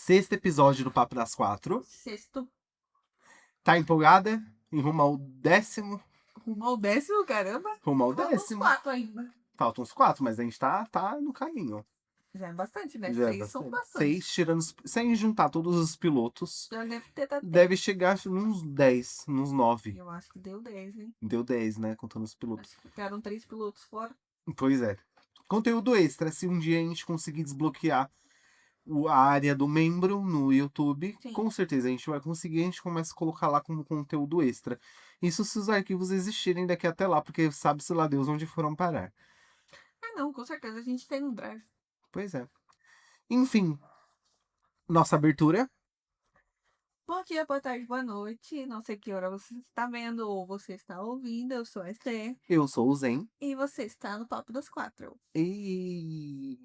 sexto episódio do Papo das Quatro. Sexto. Tá empolgada? Em rumo ao 10º? Rumo ao 10º, caramba. Rumo ao Faltam uns 10º. 4 ainda. Faltam uns 4, mas a gente tá no caminho. Já é bastante, né? Já é 6 são bastante. bastante. 6, tirando, sem juntar todos os pilotos, Já deve ter dado 10. deve chegar uns 10, uns 9. Eu acho que deu 10, hein? Deu 10, né? Contando os pilotos. Acho que ficaram 3 pilotos fora. Pois é. Conteúdo extra, se um dia a gente conseguir desbloquear a área do membro no YouTube, Sim. com certeza a gente vai conseguir, a gente começa a colocar lá como conteúdo extra. Isso se os arquivos existirem daqui até lá, porque sabe-se lá Deus onde foram parar. Ah, não, com certeza a gente tem um drive. Pois é. Enfim, nossa abertura. Bom dia, boa tarde, boa noite. Não sei que hora você está vendo ou você está ouvindo. Eu sou a Esther. Eu sou o Zen. E você está no Papo das 4. E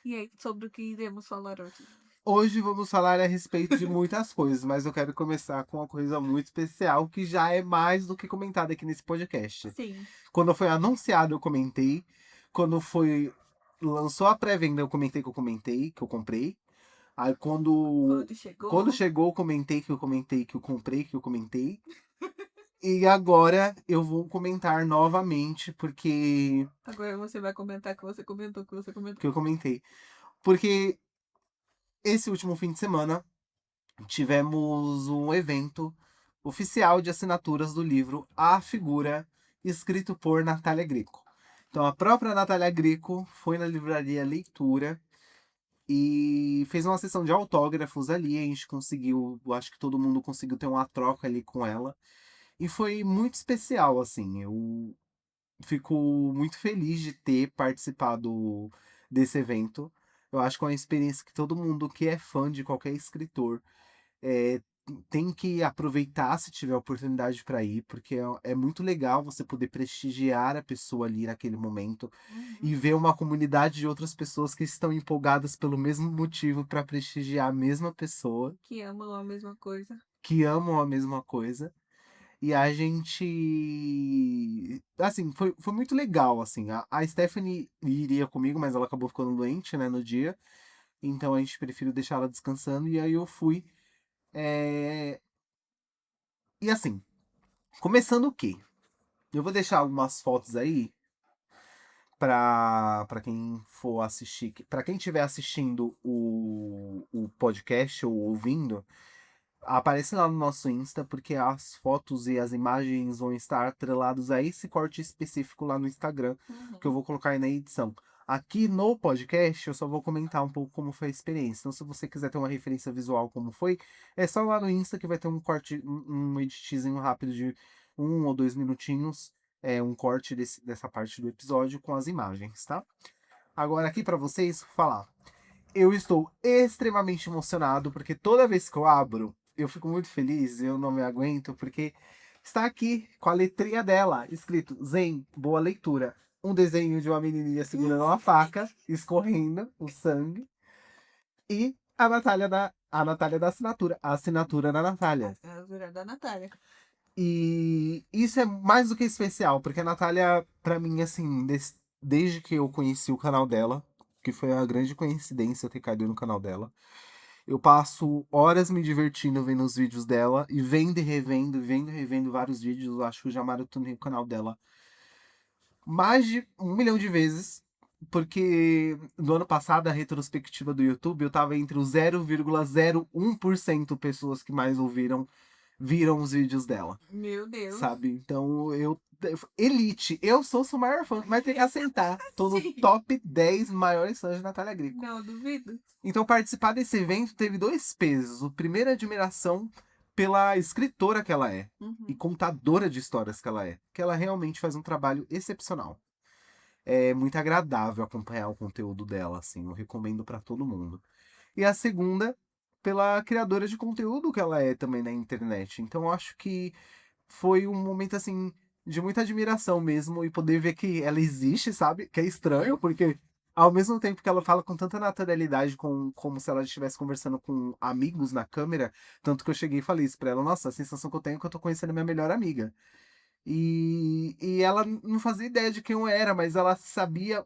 E aí, sobre o que iremos falar hoje? hoje vamos falar a respeito de muitas coisas, mas eu quero começar com uma coisa muito especial que já é mais do que comentada aqui nesse podcast. Sim. Quando foi anunciado, eu comentei. Quando foi lançou a pré-venda, eu comentei que eu comentei, que eu comprei. Aí quando chegou, eu comentei que eu comentei que eu comprei, que eu comentei. E agora eu vou comentar novamente porque Agora você vai comentar que você comentou, que você comentou. que eu comentei. Porque esse último fim de semana tivemos um evento oficial de assinaturas do livro A Figura, escrito por Natália Grieco. Então a própria Natália Grieco foi na livraria Leitura e fez uma sessão de autógrafos ali. A gente conseguiu, eu acho que todo mundo conseguiu ter uma troca ali com ela. E foi muito especial, assim. Eu fico muito feliz de ter participado desse evento. Eu acho que é uma experiência que todo mundo que é fã de qualquer escritor é, tem que aproveitar se tiver oportunidade para ir, porque é muito legal você poder prestigiar a pessoa ali naquele momento e ver uma comunidade de outras pessoas que estão empolgadas pelo mesmo motivo para prestigiar a mesma pessoa, Que amam a mesma coisa. que amam a mesma coisa. E a gente. Assim, foi muito legal, assim. A Stephanie iria comigo, mas ela acabou ficando doente, né, no dia. Então a gente preferiu deixar ela descansando. E aí eu fui. É, e assim, começando o quê? Eu vou deixar algumas fotos aí para quem for assistir, para quem estiver assistindo o podcast ou ouvindo, aparece lá no nosso Insta, porque as fotos e as imagens vão estar atrelados a esse corte específico lá no Instagram, que eu vou colocar aí na edição. Aqui no podcast, eu só vou comentar um pouco como foi a experiência. Então, se você quiser ter uma referência visual como foi, é só lá no Insta que vai ter um corte, um editzinho rápido de 1 ou 2 minutinhos, um corte dessa parte do episódio com as imagens, tá? Agora aqui para vocês falar. Eu estou extremamente emocionado, porque toda vez que eu abro, eu fico muito feliz, eu não me aguento, porque está aqui com a letrinha dela, escrito Zen, boa leitura. Um desenho de uma menininha segurando uma faca, escorrendo o sangue. E a Natália da assinatura, a assinatura da Natália. A assinatura da Natália. E isso é mais do que especial, porque a Natália, pra mim, assim, desde que eu conheci o canal dela, que foi a grande coincidência eu ter caído no canal dela, eu passo horas me divertindo vendo os vídeos dela e vendo e revendo vários vídeos. Eu acho que eu já maratonei o canal dela mais de 1 milhão de vezes. Porque no ano passado, a retrospectiva do YouTube, eu tava entre os 0,01% pessoas que mais viram os vídeos dela, Meu Deus. sabe? Então, Elite, eu sou seu maior fã, mas tem que aceitar. Tô no Sim. top 10 maiores fãs de Natália Grieco. Não duvido. Então, participar desse evento teve 2 pesos. O primeiro é admiração pela escritora que ela é e contadora de histórias que ela é. Que ela realmente faz um trabalho excepcional. É muito agradável acompanhar o conteúdo dela, assim. Eu recomendo pra todo mundo. E a segunda, pela criadora de conteúdo que ela é também na internet. Então, eu acho que foi um momento, assim, de muita admiração mesmo. E poder ver que ela existe, sabe? Que é estranho, porque ao mesmo tempo que ela fala com tanta naturalidade, como se ela estivesse conversando com amigos na câmera, tanto que eu cheguei e falei isso pra ela, nossa, a sensação que eu tenho é que eu tô conhecendo a minha melhor amiga. E ela não fazia ideia de quem eu era, mas ela sabia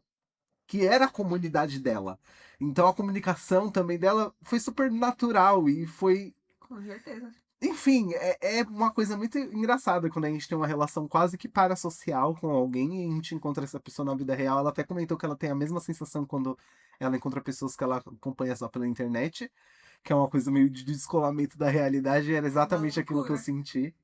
que era a comunidade dela. Então a comunicação também dela foi super natural e foi. Com certeza. Enfim, é uma coisa muito engraçada quando a gente tem uma relação quase que parasocial com alguém e a gente encontra essa pessoa na vida real. Ela até comentou que ela tem a mesma sensação quando ela encontra pessoas que ela acompanha só pela internet, que é uma coisa meio de descolamento da realidade, e era É uma exatamente aquilo que eu loucura. senti.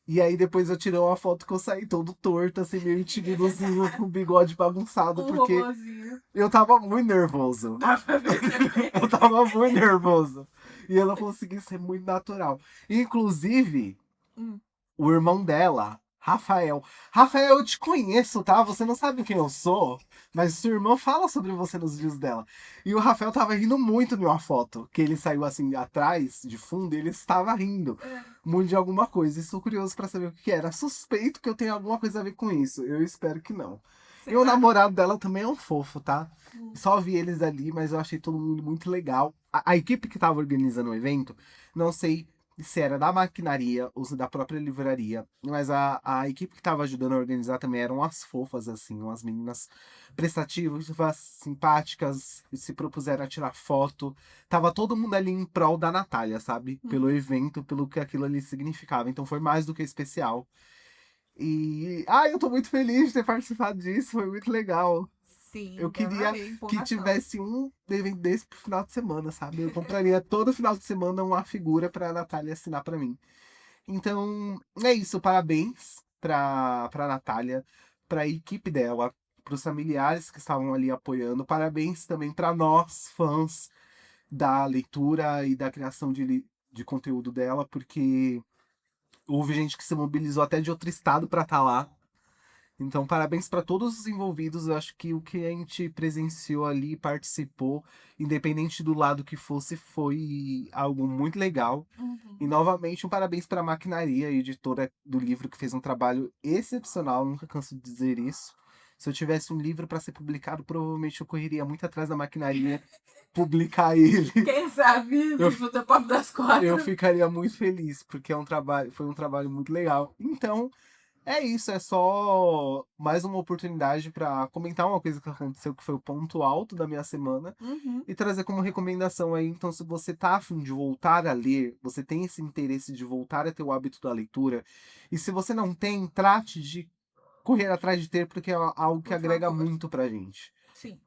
E aí depois eu tirei uma foto que eu saí todo torto, assim, meio timidozinho, com o bigode bagunçado, Um porque robozinho. eu tava muito nervoso. Dá pra ver também. Eu tava muito nervoso. E eu não consegui ser muito natural. Inclusive, Hum. o irmão dela, Rafael. Rafael, eu te conheço, tá? Você não sabe quem eu sou, mas sua irmã fala sobre você nos vídeos dela. E o Rafael tava rindo muito numa foto, que ele saiu assim atrás, de fundo, e ele estava rindo É. muito de alguma coisa. Estou curioso pra saber o que era. Suspeito que eu tenho alguma coisa a ver com isso. Eu espero que não. E o Será? namorado dela também é um fofo, tá? Hum. Só vi eles ali, mas eu achei todo mundo muito legal. A equipe que tava organizando o evento, não sei se era da maquinaria ou se da própria livraria, mas a equipe que tava ajudando a organizar também eram umas fofas, assim, umas meninas prestativas, simpáticas, e se propuseram a tirar foto. Tava todo mundo ali em prol da Natália, sabe? Pelo Hum. evento, pelo que aquilo ali significava. Então foi mais do que especial. E, eu tô muito feliz de ter participado disso, foi muito legal. Eu Sim, dá pra queria ver a que empolgação. tivesse um evento desse pro final de semana, sabe? Eu compraria todo final de semana uma figura pra Natália assinar pra mim. Então, é isso. Parabéns pra Natália, pra equipe dela, pros familiares que estavam ali apoiando. Parabéns também pra nós, fãs da leitura e da criação de conteúdo dela, porque houve gente que se mobilizou até de outro estado pra estar lá. Então, parabéns para todos os envolvidos. Eu acho que o que a gente presenciou ali, participou, independente do lado que fosse, foi algo muito legal. E Uhum. novamente, um parabéns para a Maquinaria, a editora do livro, que fez um trabalho excepcional. Nunca canso de dizer isso. Se eu tivesse um livro para ser publicado, provavelmente eu correria muito atrás da Maquinaria publicar ele. Quem sabe Eu, livro do Papo das eu Quatro. ficaria muito feliz, porque foi um trabalho muito legal. Então, é isso, é só mais uma oportunidade para comentar uma coisa que aconteceu que foi o ponto alto da minha semana Uhum. e trazer como recomendação aí. Então, se você tá afim de voltar a ler, você tem esse interesse de voltar a ter o hábito da leitura, e se você não tem, trate de correr atrás de ter, porque é algo que Por agrega favor. muito pra gente. Sim.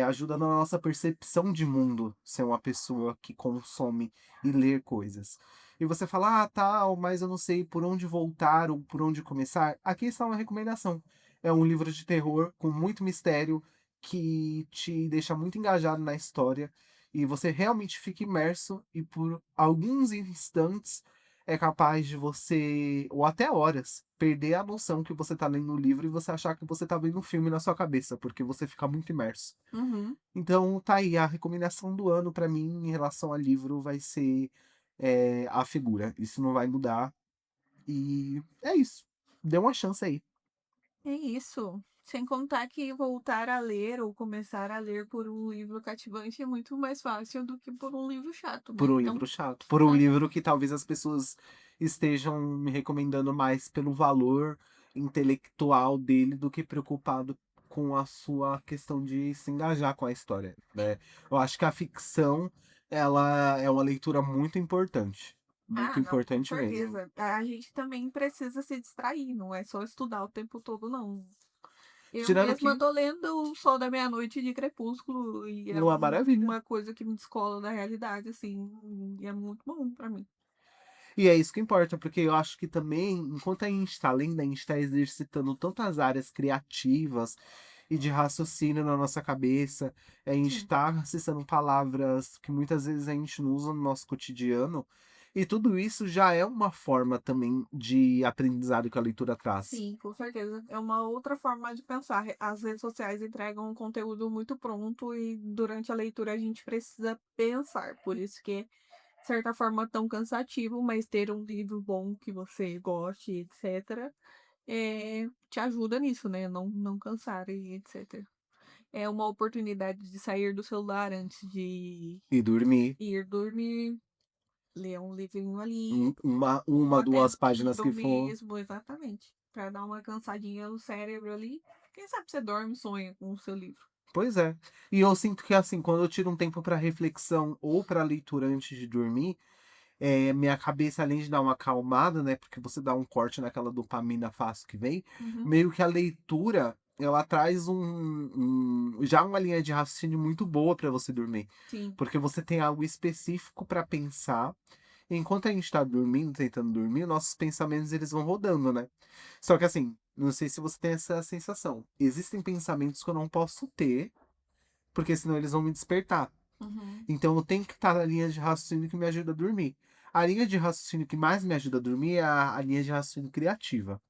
Ajuda na nossa percepção de mundo ser uma pessoa que consome e lê coisas. E você fala, tal, mas eu não sei por onde voltar ou por onde começar. Aqui está uma recomendação. É um livro de terror com muito mistério que te deixa muito engajado na história e você realmente fica imerso e por alguns instantes é capaz de você, ou até horas, perder a noção que você está lendo o livro e você achar que você está vendo um filme na sua cabeça, porque você fica muito imerso. Uhum. Então, tá aí, a recomendação do ano pra mim em relação a livro vai ser a figura. Isso não vai mudar. E é isso. Dê uma chance aí. É isso. Sem contar que voltar a ler ou começar a ler por um livro cativante é muito mais fácil do que por um livro chato, né? Por um Então, livro chato. Por um tá. livro que talvez as pessoas estejam me recomendando mais pelo valor intelectual dele do que preocupado com a sua questão de se engajar com a história, né? Eu acho que a ficção, ela é uma leitura muito importante. Muito Ah, não, com importante mesmo. certeza. A gente também precisa se distrair, não é só estudar o tempo todo, não. Eu Tirando mesma que tô lendo O Sol da Meia-Noite de Crepúsculo e é não é maravilha. uma coisa que me descola da realidade, assim, e é muito bom pra mim. E é isso que importa, porque eu acho que também, enquanto a gente está lendo, a gente está exercitando tantas áreas criativas e de raciocínio na nossa cabeça, a gente Sim. está acessando palavras que muitas vezes a gente não usa no nosso cotidiano, e tudo isso já é uma forma também de aprendizado que a leitura traz. Sim, com certeza. É uma outra forma de pensar. As redes sociais entregam um conteúdo muito pronto e durante a leitura a gente precisa pensar. Por isso que, de certa forma, tão cansativo, mas ter um livro bom que você goste, etc., te ajuda nisso, né? Não cansar e etc. É uma oportunidade de sair do celular antes de E dormir ir dormir, ler um livrinho ali, ou uma, até duas no páginas Kindle que for. mesmo, exatamente. Pra dar uma cansadinha no cérebro ali. Quem sabe você dorme e sonha com o seu livro. Pois é. E eu sinto que, assim, quando eu tiro um tempo pra reflexão ou pra leitura antes de dormir, minha cabeça, além de dar uma acalmada, né? Porque você dá um corte naquela dopamina fácil que vem, Uhum. meio que a leitura, ela traz já uma linha de raciocínio muito boa pra você dormir. Sim. Porque você tem algo específico pra pensar. Enquanto a gente tá dormindo, tentando dormir, nossos pensamentos eles vão rodando, né? Só que assim, não sei se você tem essa sensação. Existem pensamentos que eu não posso ter, porque senão eles vão me despertar. Uhum. Então eu tenho que estar na linha de raciocínio que me ajuda a dormir. A linha de raciocínio que mais me ajuda a dormir é a linha de raciocínio criativa.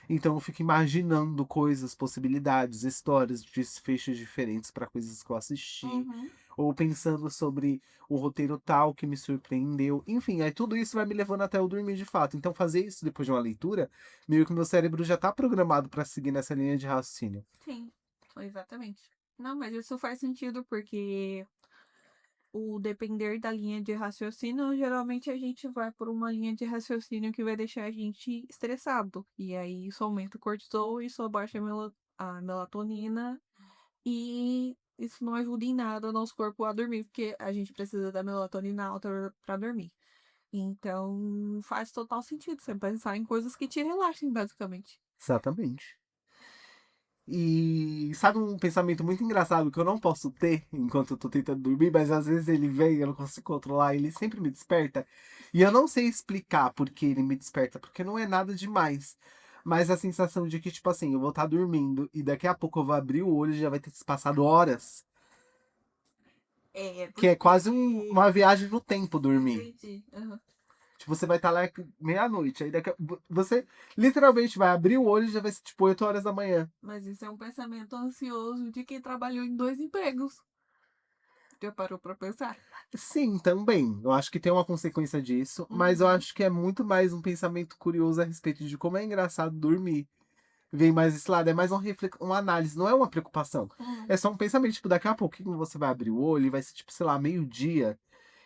Então eu fico imaginando coisas, possibilidades, histórias, desfechos diferentes para coisas que eu assisti, Uhum. ou pensando sobre o roteiro tal que me surpreendeu. Enfim, aí tudo isso vai me levando até eu dormir de fato. Então fazer isso depois de uma leitura, meio que meu cérebro já tá programado para seguir nessa linha de raciocínio. Sim, exatamente. Não, mas isso faz sentido porque o depender da linha de raciocínio, geralmente a gente vai por uma linha de raciocínio que vai deixar a gente estressado. E aí isso aumenta o cortisol, isso abaixa a melatonina e isso não ajuda em nada o nosso corpo a dormir, porque a gente precisa da melatonina alta para dormir. Então faz total sentido você pensar em coisas que te relaxem, basicamente. Exatamente. E sabe um pensamento muito engraçado que eu não posso ter enquanto eu tô tentando dormir, mas às vezes ele vem, eu não consigo controlar, ele sempre me desperta. E eu não sei explicar por que ele me desperta, porque não é nada demais. Mas a sensação de que, tipo assim, eu vou estar dormindo e daqui a pouco eu vou abrir o olho e já vai ter se passado horas. É, Que é quase porque. uma viagem no tempo dormir. Entendi. Aham. Tipo, você vai estar lá meia-noite, aí você literalmente vai abrir o olho e já vai ser tipo 8 horas da manhã. Mas isso é um pensamento ansioso de quem trabalhou em dois empregos. Já parou pra pensar? Sim, também. Eu acho que tem uma consequência disso, mas eu Uhum. acho que é muito mais um pensamento curioso a respeito de como é engraçado dormir. Vem mais esse lado, é mais uma análise, não é uma preocupação. Hum. É só um pensamento, tipo, daqui a pouquinho você vai abrir o olho e vai ser, tipo, sei lá, meio-dia.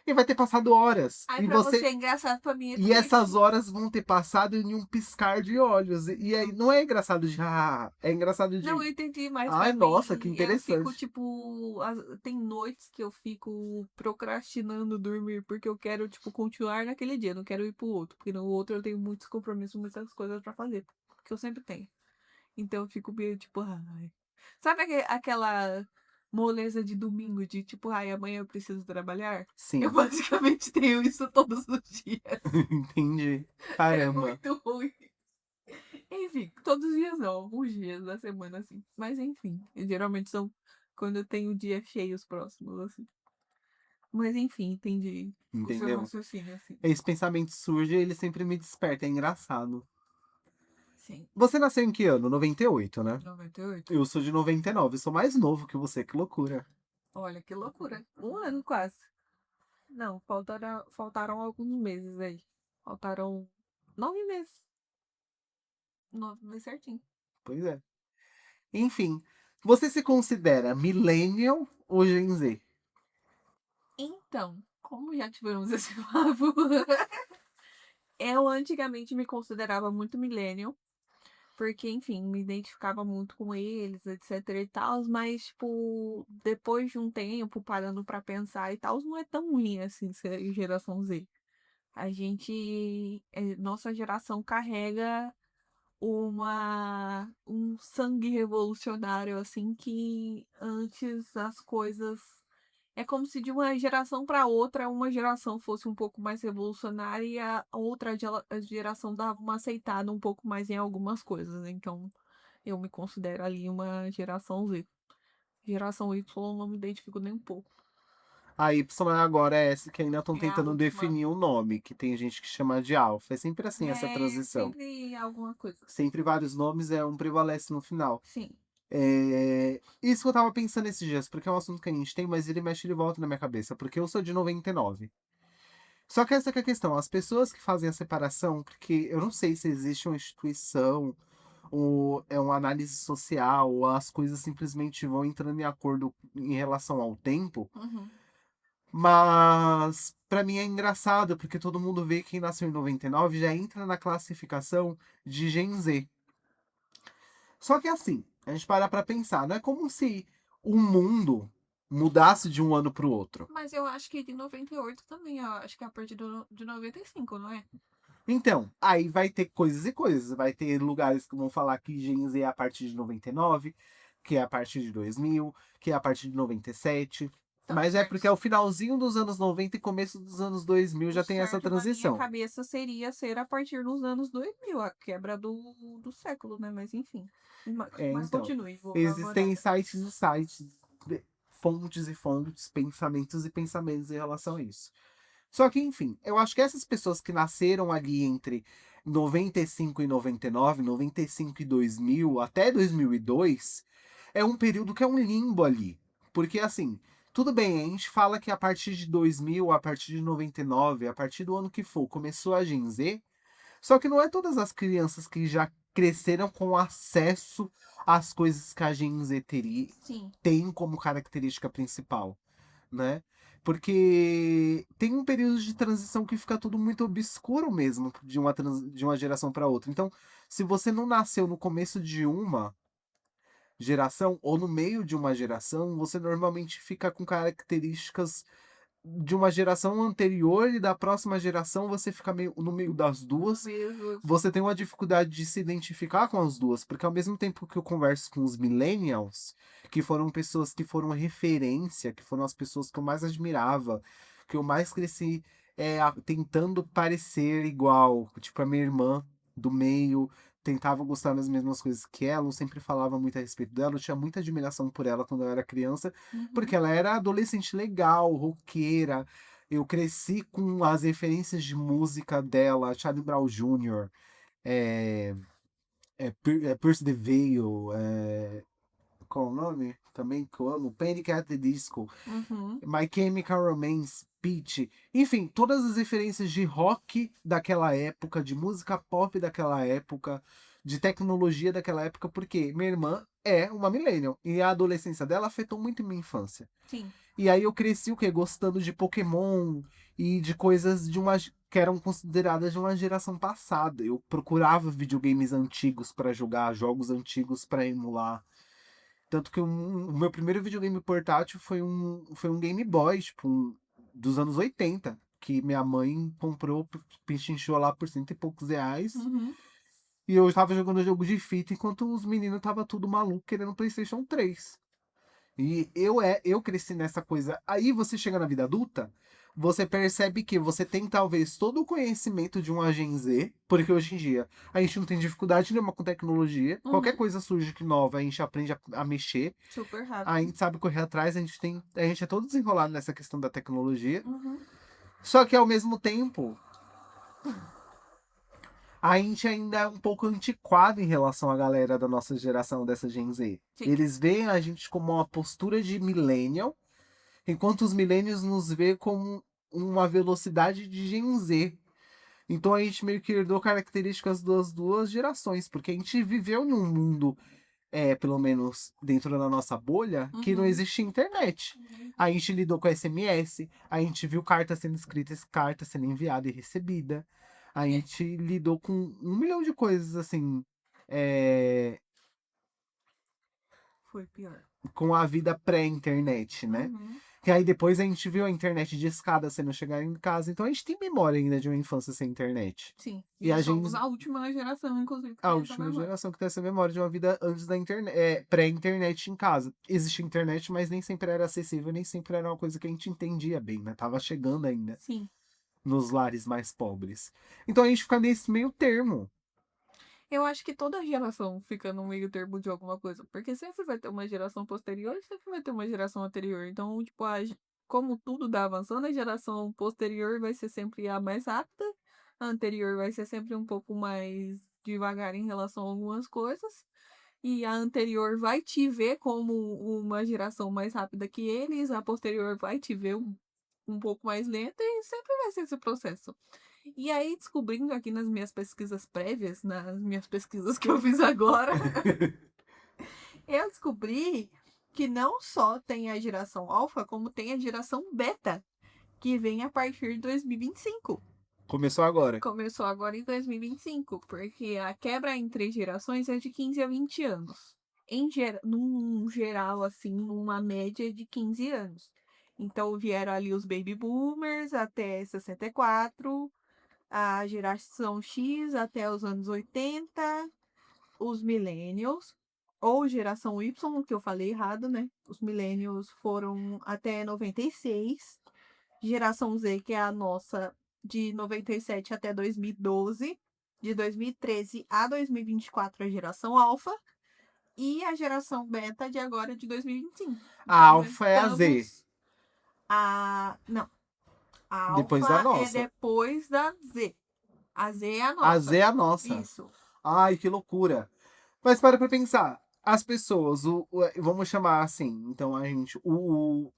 E vai ter passado horas. Aí E pra você. você é engraçado, pra mim é E essas triste. horas vão ter passado em um piscar de olhos. E aí não é engraçado de. Ah, é engraçado Não, de. eu entendi, mas Ai, pra nossa, que mim eu fico interessante. tipo. Tem noites que eu fico procrastinando dormir porque eu quero, tipo, continuar naquele dia, não quero ir pro outro. Porque no outro eu tenho muitos compromissos, muitas coisas pra fazer. Que eu sempre tenho. Então eu fico meio tipo, ai. Sabe aquela moleza de domingo de tipo, ai, amanhã eu preciso trabalhar? Eu Sim, basicamente tenho isso todos os dias. entendi. É Caramba. muito ruim. Enfim, todos os dias não, alguns dias da semana assim. Mas enfim, geralmente são quando eu tenho dias cheios próximos assim. Mas enfim, entendi o seu Entendeu? raciocínio assim. Esse pensamento surge e ele sempre me desperta. É engraçado. Sim. Você nasceu em que ano? 98, né? 98. Eu sou de 99. Sou mais novo que você. Que loucura. Olha que loucura. Um ano quase. Não, faltaram alguns meses aí. Faltaram 9 meses. 9 meses certinho. Pois é. Enfim. Você se considera millennial ou Gen Z? Então, como já tivemos esse papo, eu antigamente me considerava muito millennial, porque, enfim, me identificava muito com eles, etc e tal, mas, tipo, depois de um tempo, parando pra pensar e tal, não é tão ruim assim ser geração Z. Nossa geração carrega um sangue revolucionário assim que antes as coisas é como se de uma geração para outra uma geração fosse um pouco mais revolucionária e a outra geração dava uma aceitada um pouco mais em algumas coisas. Então eu me considero ali uma geração Z. Geração Y eu não me identifico nem um pouco. A Y agora é essa que ainda estão É a tentando última. definir o nome, que tem gente que chama de alfa. É sempre assim essa É transição. sempre alguma coisa. Sempre vários nomes, um prevalece no final. Sim. Isso que eu tava pensando esses dias, porque é um assunto que a gente tem, mas ele mexe de volta na minha cabeça, porque eu sou de 99. Só que essa que é a questão, as pessoas que fazem a separação, porque eu não sei se existe uma instituição, ou é uma análise social, ou as coisas simplesmente vão entrando em acordo em relação ao tempo, Uhum. mas pra mim é engraçado, porque todo mundo vê que quem nasceu em 99 já entra na classificação de Gen Z. Só que assim, a gente para pra pensar, não é como se o mundo mudasse de um ano pro outro. Mas eu acho que de 98 também, eu acho que é a partir de 95, não é? Então, aí vai ter coisas e coisas. Vai ter lugares que vão falar que Gen Z é a partir de 99, que é a partir de 2000, que é a partir de 97. Tá Mas é certo. porque é o finalzinho dos anos 90 e começo dos anos 2000 já O tem essa certo na minha transição. cabeça seria ser a partir dos anos 2000, a quebra do século, né? Mas enfim. Mas Então, continue, vou dar uma existem olhada. sites e sites, fontes e fontes, pensamentos e pensamentos em relação a isso. Só que, enfim, eu acho que essas pessoas que nasceram ali entre 95 e 99, 95 e 2000, até 2002, é um período que é um limbo ali. Porque, assim, tudo bem, a gente fala que a partir de 2000, a partir de 99, a partir do ano que for, começou a Gen Z, só que não é todas as crianças que já cresceram com acesso às coisas que a Gen Z Sim. tem como característica principal, né? Porque tem um período de transição que fica tudo muito obscuro mesmo, de uma geração para outra. Então, se você não nasceu no começo de uma geração ou no meio de uma geração, você normalmente fica com características de uma geração anterior e da próxima geração, você fica meio no meio das duas. Mesmo. Você tem uma dificuldade de se identificar com as duas, porque ao mesmo tempo que eu converso com os millennials, que foram pessoas que foram referência, que foram as pessoas que eu mais admirava, que eu mais cresci tentando parecer igual, tipo a minha irmã do meio, tentava gostar das mesmas coisas que ela, eu sempre falava muito a respeito dela, eu tinha muita admiração por ela quando eu era criança, Uhum. porque ela era adolescente legal, roqueira. Eu cresci com as referências de música dela, Charlie Brown Jr., é, Pierce the Veil, qual o nome? Também que eu amo, Panic! At the Disco, Uhum. My Chemical Romance, Peach. Enfim, todas as referências de rock daquela época, de música pop daquela época, de tecnologia daquela época, porque minha irmã é uma millennial e a adolescência dela afetou muito minha infância. Sim. E aí eu cresci o quê? Gostando de Pokémon e de coisas que eram consideradas de uma geração passada. Eu procurava videogames antigos pra jogar, jogos antigos pra emular. Tanto que o meu primeiro videogame portátil foi um Game Boy, tipo, dos anos 80, que minha mãe comprou, pechinchou lá por cento e poucos reais. Uhum. E eu estava jogando jogo de fita enquanto os meninos estavam tudo maluco querendo PlayStation 3. E eu cresci nessa coisa. Aí você chega na vida adulta, você percebe que você tem talvez todo o conhecimento de um Gen Z, porque hoje em dia a gente não tem dificuldade nenhuma com tecnologia. Qualquer Uhum. coisa surge que nova, a gente aprende a mexer, Super a rápido. gente sabe correr atrás, a gente é todo desenrolado nessa questão da tecnologia. Uhum. Só que ao mesmo tempo, a gente ainda é um pouco antiquado em relação à galera da nossa geração, dessa Gen Z. Sim. Eles veem a gente como uma postura de millennial, enquanto os millennials nos vê como uma velocidade de Gen Z. Então a gente meio que herdou características das duas gerações, porque a gente viveu num mundo, pelo menos dentro da nossa bolha, que não Uhum. existia internet. A gente lidou com SMS, a gente viu carta sendo escrita, carta sendo enviada e recebida. A É, gente lidou com um milhão de coisas, assim, é, foi pior. com a vida pré-internet, né? Uhum. Que aí depois a gente viu a internet de escada sendo chegar em casa. Então a gente tem memória ainda de uma infância sem internet. Sim. E E a somos gente, a última geração, inclusive, que a tem essa última memória. geração que tem essa memória de uma vida antes da internet, pré-internet em casa. Existe internet, mas nem sempre era acessível, nem sempre era uma coisa que a gente entendia bem, né? Tava chegando ainda Sim. nos lares mais pobres. Então a gente fica nesse meio termo. Eu acho que toda geração fica no meio termo de alguma coisa. Porque sempre vai ter uma geração posterior e sempre vai ter uma geração anterior. Então, tipo, como tudo dá avançando, a geração posterior vai ser sempre a mais rápida. A anterior vai ser sempre um pouco mais devagar em relação a algumas coisas. E a anterior vai te ver como uma geração mais rápida que eles. A posterior vai te ver um pouco mais lenta. E sempre vai ser esse processo. E aí, descobrindo aqui nas minhas pesquisas prévias, nas minhas pesquisas que eu fiz agora, eu descobri que não só tem a geração alfa, como tem a geração beta, que vem a partir de 2025. Começou agora. Começou agora em 2025, porque a quebra entre gerações é de 15 a 20 anos. num geral, assim, numa média de 15 anos. Então, vieram ali os baby boomers até 64, a geração X até os anos 80, os millennials, ou geração Y, que eu falei errado, né? Os millennials foram até 96, geração Z, que é a nossa, de 97 até 2012, de 2013 a 2024, a geração Alpha, e a geração Beta de agora, de 2025. A Então, nós alfa é a Z, estamos Não, a depois da Alpha é nossa. depois da Z. A Z é a A Z nossa. é a nossa. Isso. Ai, que loucura. Mas para pra pensar. As pessoas, vamos chamar assim, então a gente,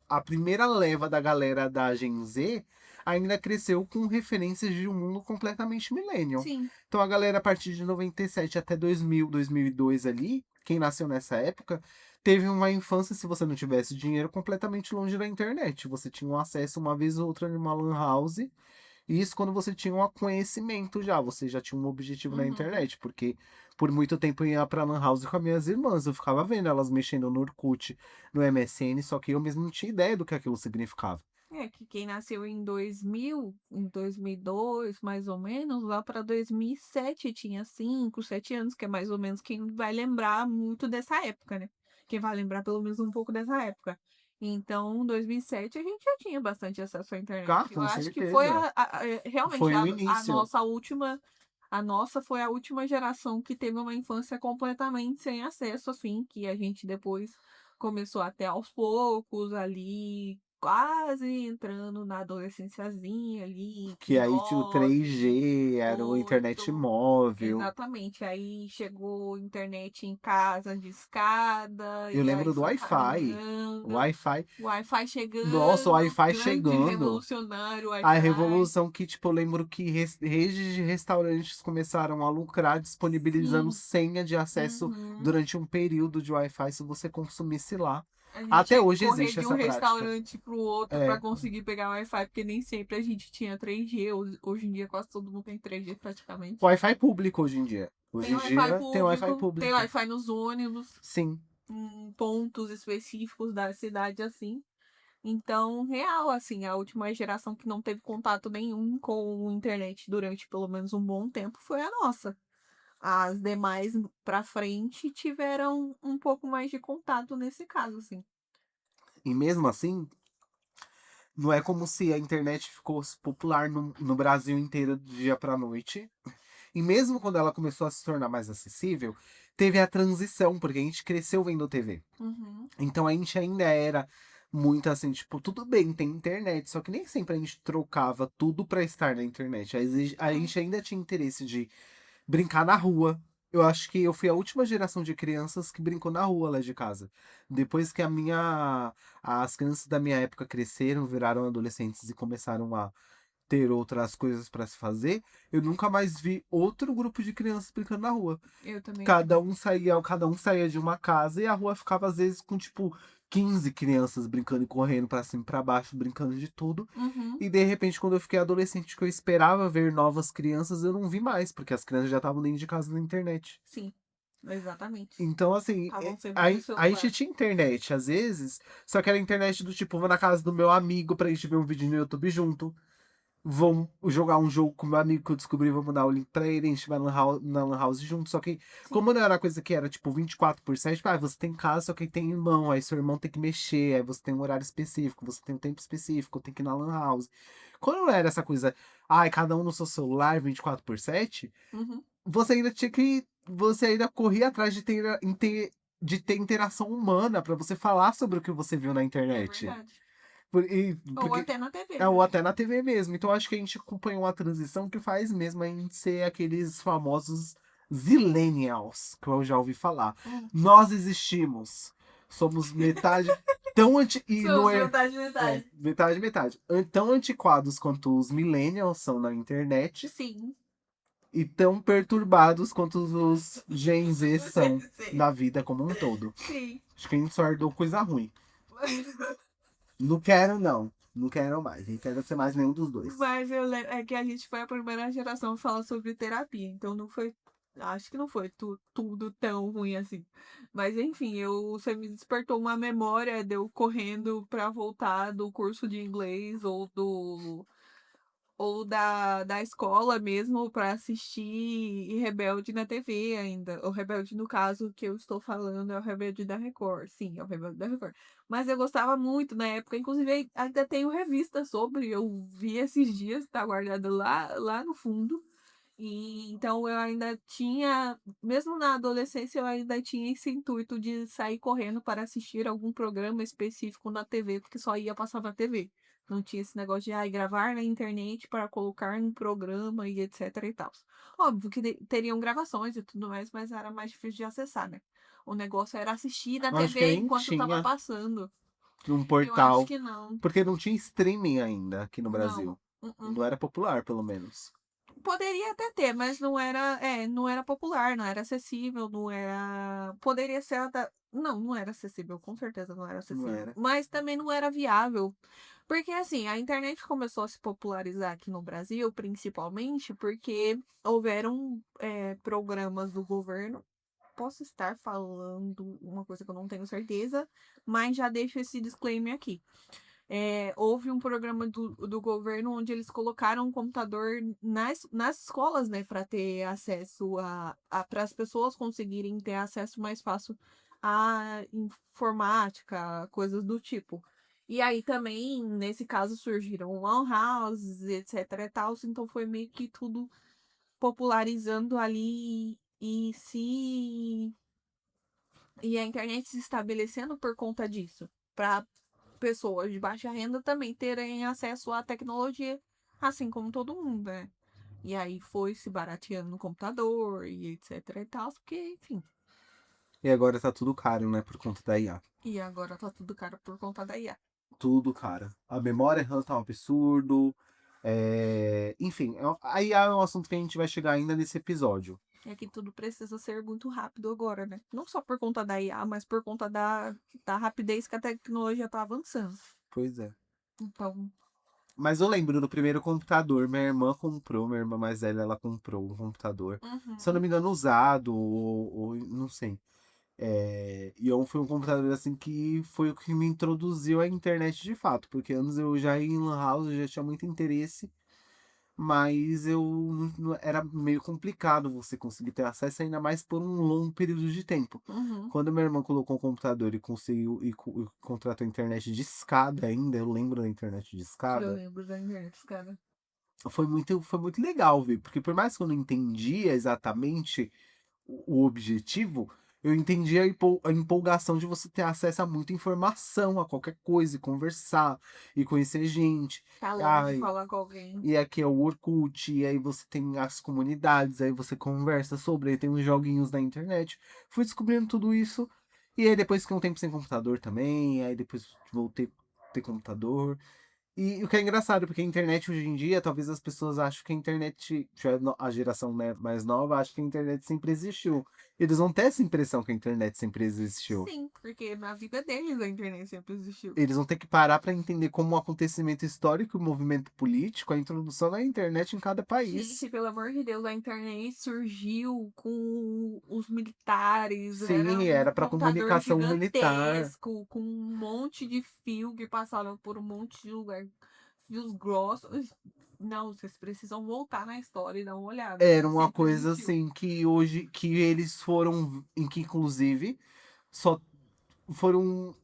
a primeira leva da galera da Gen Z ainda cresceu com referências de um mundo completamente millennial. Sim. Então a galera a partir de 97 até 2000, 2002 ali, quem nasceu nessa época, teve uma infância, se você não tivesse dinheiro, completamente longe da internet. Você tinha um acesso uma vez ou outra numa lan house, e isso quando você tinha um conhecimento já, você já tinha um objetivo na Uhum. internet, porque por muito tempo eu ia pra Lan House com as minhas irmãs, eu ficava vendo elas mexendo no Orkut, no MSN, só que eu mesmo não tinha ideia do que aquilo significava. É que quem nasceu em 2000, em 2002, mais ou menos, lá para 2007 tinha 5, 7 anos, que é mais ou menos quem vai lembrar muito dessa época, né? Quem vai lembrar pelo menos um pouco dessa época. Então, em 2007 a gente já tinha bastante acesso à internet. Ah, Eu com acho que foi certeza. realmente Foi o a início. nossa última, a nossa foi a última geração que teve uma infância completamente sem acesso, assim, que a gente depois começou até aos poucos ali, quase entrando na adolescênciazinha ali, Que aí tinha o 9, 3G, era o internet 8. móvel. Exatamente. Aí chegou internet em casa de escada, Eu e aí lembro do foi Wi-Fi. caminhando. Wi-Fi. Wi-Fi Nossa, o chegando, Wi-Fi grande chegando. revolucionário A Wi-Fi. revolução que, tipo, eu lembro que redes de restaurantes começaram a lucrar disponibilizando Sim. senha de acesso Uhum. durante um período de Wi-Fi se você consumisse lá. A gente Até tinha que hoje correr existe de um essa prática. restaurante para o outro para É, conseguir pegar Wi-Fi, porque nem sempre a gente tinha 3G. Hoje em dia quase todo mundo tem 3G praticamente. Wi-Fi público hoje em dia. Hoje Tem em Wi-Fi dia tem Wi-Fi público, tem público. Wi-Fi nos ônibus, Sim. em pontos específicos da cidade, assim. Então, real, assim, a última geração que não teve contato nenhum com a internet durante pelo menos um bom tempo foi a nossa. As demais pra frente tiveram um pouco mais de contato nesse caso, assim. E mesmo assim, não é como se a internet ficou popular no Brasil inteiro do dia pra noite. E mesmo quando ela começou a se tornar mais acessível, teve a transição, porque a gente cresceu vendo TV. Uhum. Então a gente ainda era muito assim, tipo, tudo bem, tem internet, só que nem sempre a gente trocava tudo pra estar na internet. A É. gente ainda tinha interesse de brincar na rua. Eu acho que eu fui a última geração de crianças que brincou na rua lá de casa. Depois que as crianças da minha época cresceram, viraram adolescentes e começaram a ter outras coisas pra se fazer, eu nunca mais vi outro grupo de crianças brincando na rua. Eu também não. Cada um saía de uma casa e a rua ficava às vezes com tipo 15 crianças brincando e correndo pra cima e pra baixo, brincando de tudo. Uhum. E de repente, quando eu fiquei adolescente, que eu esperava ver novas crianças, eu não vi mais, porque as crianças já estavam dentro de casa na internet. Sim, exatamente. Então, assim, Estavam sempre a, no a gente celular. tinha internet, às vezes, só que era internet do tipo, vou na casa do meu amigo pra gente ver um vídeo no YouTube junto. Vão jogar um jogo com meu amigo que eu descobri, vou mandar o link pra ele, a gente vai na Lan House junto. Só que, Sim, como não era coisa que era tipo 24/7, tipo, você tem casa, só que tem irmão, aí seu irmão tem que mexer, aí você tem um horário específico, você tem um tempo específico, tem que ir na Lan House. Quando não era essa coisa, ai, cada um no seu celular 24/7, uhum, você ainda tinha que. Você ainda corria atrás de ter interação humana pra você falar sobre o que você viu na é internet. verdade. Ou Porque até na TV, ou né? até na TV mesmo. Então acho que a gente acompanhou uma transição que faz mesmo a gente ser aqueles famosos zillennials, que eu já ouvi falar. Hum. Nós existimos. Somos metade tão anti e não Somos é, metade, é metade. metade metade. Tão antiquados quanto os millennials são na internet Sim. e tão perturbados quanto os Gen Z são Sim. na vida como um todo. Sim. Acho que a gente só herdou coisa ruim. Não quero, não. Não quero mais. Não quero ser mais nenhum dos dois. Mas eu lembro, é que a gente foi a primeira geração a falar sobre terapia, então não foi Acho que não foi tudo tão ruim assim. Mas enfim, você me despertou uma memória de eu correndo pra voltar do curso de inglês ou da escola mesmo pra assistir Rebelde na TV ainda. O Rebelde, no caso, que eu estou falando é o Rebelde da Record. Sim, é o Rebelde da Record. Mas eu gostava muito na época, inclusive ainda tenho revista sobre, eu vi esses dias, tá guardado lá no fundo. E então eu ainda tinha, mesmo na adolescência, eu ainda tinha esse intuito de sair correndo para assistir algum programa específico na TV, porque só ia passar na TV. Não tinha esse negócio de gravar na internet para colocar no programa e etc e tal. Óbvio que teriam gravações e tudo mais, mas era mais difícil de acessar, né? O negócio era assistir na Eu acho que TV nem enquanto tava tinha passando. num Eu acho portal, que não. porque não tinha streaming ainda aqui no Não. Brasil. Uh-uh. Não era popular, pelo menos. Poderia até ter, mas não era popular, não era acessível, não era. Poderia ser até. Não era acessível, com certeza não era Não acessível. era. Mas também não era viável. Porque assim, a internet começou a se popularizar aqui no Brasil, principalmente porque houveram programas do governo. Posso estar falando uma coisa que eu não tenho certeza, mas já deixo esse disclaimer aqui. Houve um programa do governo onde eles colocaram um computador nas escolas, né, para ter acesso para as pessoas conseguirem ter acesso mais fácil à informática, coisas do tipo. E aí também, nesse caso, surgiram lan houses, etc e tal, então foi meio que tudo popularizando ali e a internet se estabelecendo por conta disso, para pessoas de baixa renda também terem acesso à tecnologia, assim como todo mundo, né? E aí foi se barateando no computador e etc e tal, porque, enfim. E agora tá tudo caro, né? Por conta da IA. E agora tá tudo caro por conta da IA. Tudo, cara. A memória RAM tá um absurdo. Enfim, a IA é um assunto que a gente vai chegar ainda nesse episódio. É que tudo precisa ser muito rápido agora, né? Não só por conta da IA, mas por conta da rapidez que a tecnologia tá avançando. Pois é. Então, Mas eu lembro do primeiro computador, minha irmã mais velha, ela comprou um computador. Se eu não uhum, me engano, usado, ou não sei. Foi um computador assim que foi o que me introduziu à internet de fato, porque antes eu já ia em Lan House, eu já tinha muito interesse, mas era meio complicado você conseguir ter acesso ainda mais por um longo período de tempo. uhum. Quando meu irmão colocou o computador e conseguiu e contratou a internet de escada ainda, eu lembro da internet de Eu escada. lembro da internet, cara. Foi muito legal ver, porque por mais que eu não entendia exatamente o objetivo, eu entendi a empolgação de você ter acesso a muita informação, a qualquer coisa, e conversar, e conhecer gente. Falando de Ai, falar com alguém. e aqui é o Orkut, e aí você tem as comunidades, aí você conversa sobre, aí tem uns joguinhos na internet. Fui descobrindo tudo isso, e aí depois fiquei um tempo sem computador também, aí depois voltei a ter computador. E o que é engraçado, porque a internet hoje em dia, talvez as pessoas achem que a internet, a geração, né, mais nova, acha que a internet sempre existiu. Eles vão ter essa impressão que a internet sempre existiu. Sim, porque na vida deles a internet sempre existiu. Eles vão ter que parar para entender como um acontecimento histórico e um movimento político, a introdução da internet em cada país. Gente, pelo amor de Deus, a internet surgiu com os militares, era Sim, um era para computador comunicação militar. gigantesco, com um monte de fio que passava por um monte de lugar, fios grossos. Não, vocês precisam voltar na história e dar uma olhada. Era uma Sempre coisa existiu. assim que hoje, que eles foram, em que inclusive só foram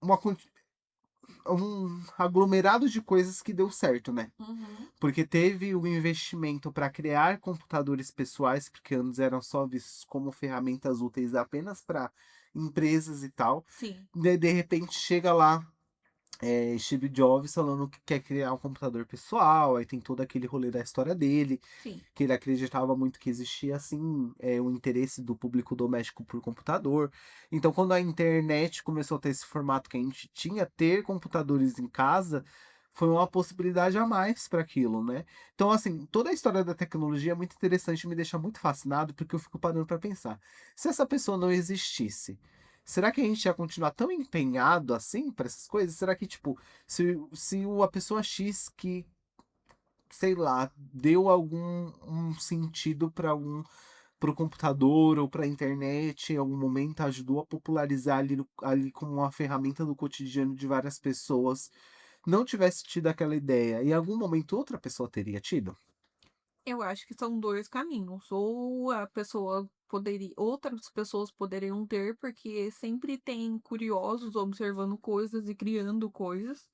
uma um aglomerado de coisas que deu certo, né? Uhum, Porque teve o investimento para criar computadores pessoais, porque antes eram só vistos como ferramentas úteis apenas para empresas e tal. sim, De repente chega lá Steve Jobs falando que quer criar um computador pessoal, aí tem todo aquele rolê da história dele, sim, que ele acreditava muito que existia assim o interesse do público doméstico por computador. Então, quando a internet começou a ter esse formato que a gente tinha, ter computadores em casa foi uma possibilidade a mais para aquilo, né? Então, assim, toda a história da tecnologia é muito interessante, e me deixa muito fascinado, porque eu fico parando para pensar. Se essa pessoa não existisse, será que a gente ia continuar tão empenhado assim para essas coisas? Será que, tipo, se a pessoa X que sei lá, deu algum um sentido para algum pro computador ou pra internet em algum momento, ajudou a popularizar ali como uma ferramenta do cotidiano de várias pessoas, não tivesse tido aquela ideia, em algum momento outra pessoa teria tido? Eu acho que são 2 caminhos, ou a pessoa poderia outras pessoas poderiam ter, porque sempre tem curiosos observando coisas e criando coisas,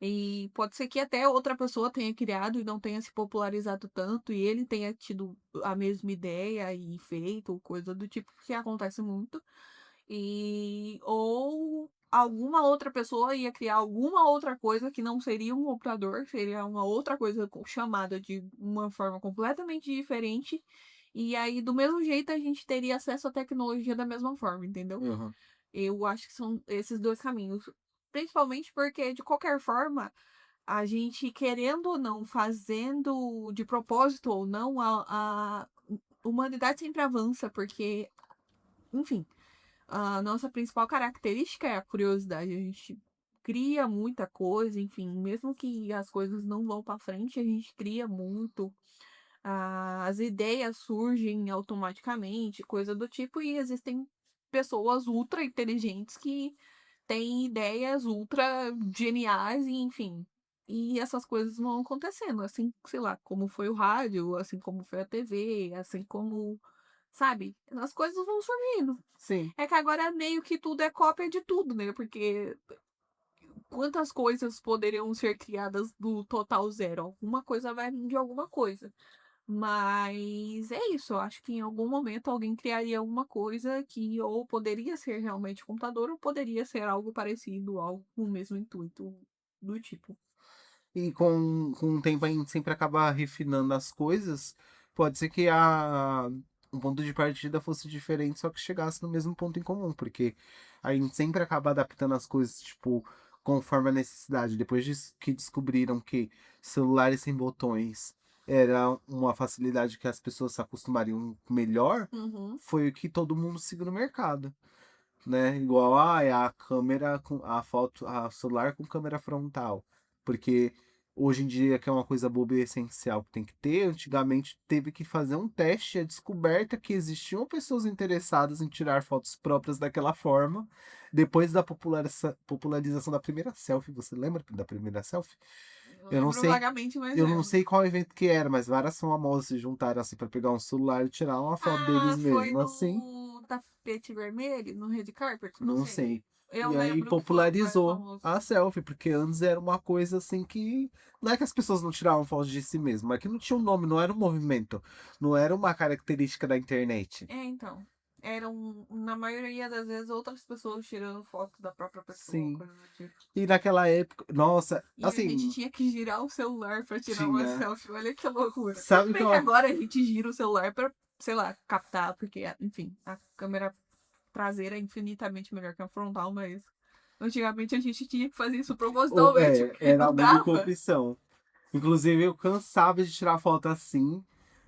e pode ser que até outra pessoa tenha criado e não tenha se popularizado tanto, e ele tenha tido a mesma ideia e feito, coisa do tipo, que acontece muito. Ou alguma outra pessoa ia criar alguma outra coisa que não seria um computador, seria uma outra coisa chamada de uma forma completamente diferente. E aí, do mesmo jeito, a gente teria acesso à tecnologia da mesma forma, entendeu? Aham. Eu acho que são esses 2 caminhos. Principalmente porque, de qualquer forma, a gente, querendo ou não, fazendo de propósito ou não, a humanidade sempre avança, porque, enfim, a nossa principal característica é a curiosidade. A gente cria muita coisa, enfim, mesmo que as coisas não vão para frente, a gente cria muito. As ideias surgem automaticamente, coisa do tipo, e existem pessoas ultra inteligentes que têm ideias ultra geniais, e enfim. E essas coisas vão acontecendo, assim, sei lá, como foi o rádio, assim como foi a TV, assim como, sabe? As coisas vão surgindo. Sim. É que agora meio que tudo é cópia de tudo, né? Porque quantas coisas poderiam ser criadas do total zero? Alguma coisa vai vir de alguma coisa. Mas é isso, eu acho que em algum momento alguém criaria alguma coisa que ou poderia ser realmente computador ou poderia ser algo parecido, algo com o mesmo intuito do tipo. E com o tempo a gente sempre acaba refinando as coisas. Pode ser que o ponto de partida fosse diferente, só que chegasse no mesmo ponto em comum, porque a gente sempre acaba adaptando as coisas, tipo, conforme a necessidade. Depois que descobriram que celulares sem botões era uma facilidade que as pessoas se acostumariam melhor, Uhum. foi o que todo mundo seguiu no mercado, né? Igual é a câmera com a foto, a celular com câmera frontal. Porque hoje em dia, que é uma coisa boba e essencial que tem que ter, antigamente teve que fazer um teste, a descoberta que existiam pessoas interessadas em tirar fotos próprias daquela forma. Depois da popularização da primeira selfie, você lembra da primeira selfie? Eu Eu não lembro sei, vagamente, mas eu não lembro. sei qual evento que era, mas várias famosas se juntaram assim para pegar um celular e tirar uma foto deles Ah, foi mesmo, assim. no tapete vermelho, no red carpet? Não Não sei. sei. Eu E aí lembro que foram vários popularizou famosos. a selfie, porque antes era uma coisa assim que. Não é que as pessoas não tiravam fotos de si mesmo, é que não tinha um nome, não era um movimento, não era uma característica da internet. É, então. Eram, na maioria das vezes, outras pessoas tirando foto da própria pessoa, Sim. coisa do tipo. E naquela época, nossa, E a gente assim, tinha que girar o celular pra tirar uma tinha. selfie. Olha que loucura. Tudo Sabe o que bem eu. que agora a gente gira o celular pra, sei lá, captar, porque, enfim, a câmera traseira é infinitamente melhor que a frontal, mas antigamente a gente tinha que fazer isso propositalmente, porque Era a não única dava. opção. Inclusive, eu cansava de tirar foto assim,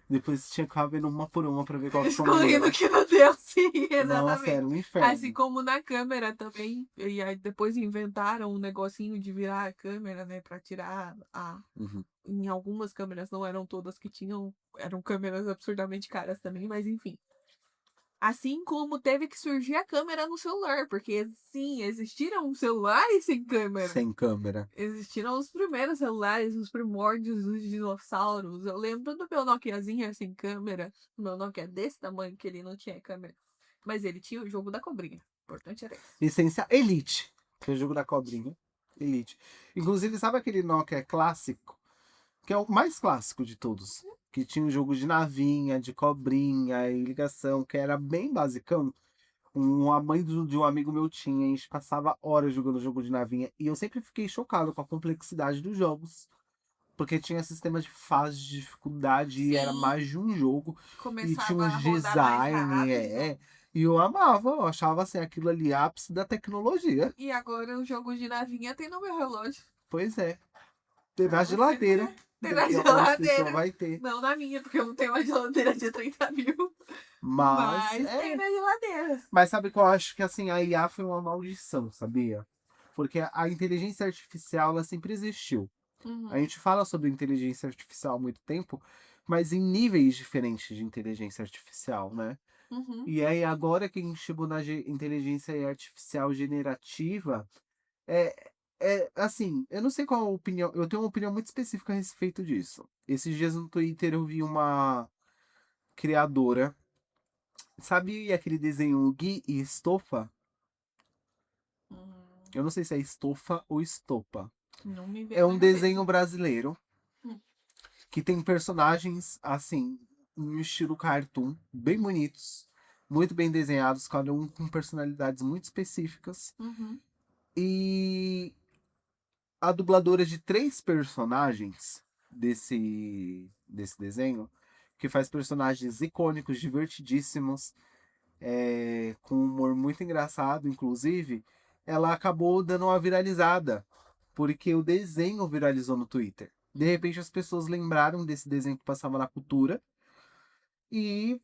depois tinha que ficar vendo uma por uma pra ver qual que ficou Escolhendo melhor. que não deu, sim, Nossa, exatamente. era um Assim inferno. como na câmera também. E aí depois inventaram um negocinho de virar a câmera, né, pra tirar a. Uhum. Em algumas câmeras, não eram todas que tinham, eram câmeras absurdamente caras também, mas enfim. Assim como teve que surgir a câmera no celular, porque sim, existiram celulares sem câmera. Sem câmera. Existiram os primeiros celulares, os primórdios dos dinossauros. Eu lembro do meu Nokiazinho sem câmera. O meu Nokia desse tamanho que ele não tinha câmera. Mas ele tinha o jogo da cobrinha. O importante era isso. Licença Elite, que é o jogo da cobrinha. Elite. Inclusive, sabe aquele Nokia clássico? Que é o mais clássico de todos. Que tinha um jogo de navinha, de cobrinha e ligação, que era bem basicão. A mãe de um amigo meu tinha, a gente passava horas jogando jogo de navinha. E eu sempre fiquei chocado com a complexidade dos jogos. Porque tinha sistema de fase de dificuldade e era Sim, mais de um jogo. E tinha começava uns a rodar mais design, rápido. E eu amava, eu achava assim, aquilo ali ápice da tecnologia. E agora o jogo de navinha tem no meu relógio. Pois é. Ter Pra na você geladeira. ver. Tem na Daqui a algumas pessoas geladeira. vai ter. Não na minha, porque eu não tenho uma geladeira de 30 mil. Mas, Mas tem na geladeira. Mas sabe que eu acho que assim, a IA foi uma maldição, sabia? Porque a inteligência artificial, ela sempre existiu. A Uhum. gente fala sobre inteligência artificial há muito tempo, mas em níveis diferentes de inteligência artificial, né? Uhum. E aí, agora que a gente chegou na inteligência artificial generativa, é, assim, eu não sei qual a opinião, eu tenho uma opinião muito específica a respeito disso. Esses dias no Twitter eu vi uma criadora, sabe aquele desenho Gui e Estopa? Hum, Eu não sei se é estofa ou estopa. não me É veio um na desenho cabeça. brasileiro Hum. que tem personagens, assim, em estilo cartoon, bem bonitos, muito bem desenhados, cada um com personalidades muito específicas. Uhum. E a dubladora de 3 personagens desse desenho, que faz personagens icônicos, divertidíssimos, com um humor muito engraçado, inclusive, ela acabou dando uma viralizada, porque o desenho viralizou no Twitter. De repente as pessoas lembraram desse desenho que passava na cultura e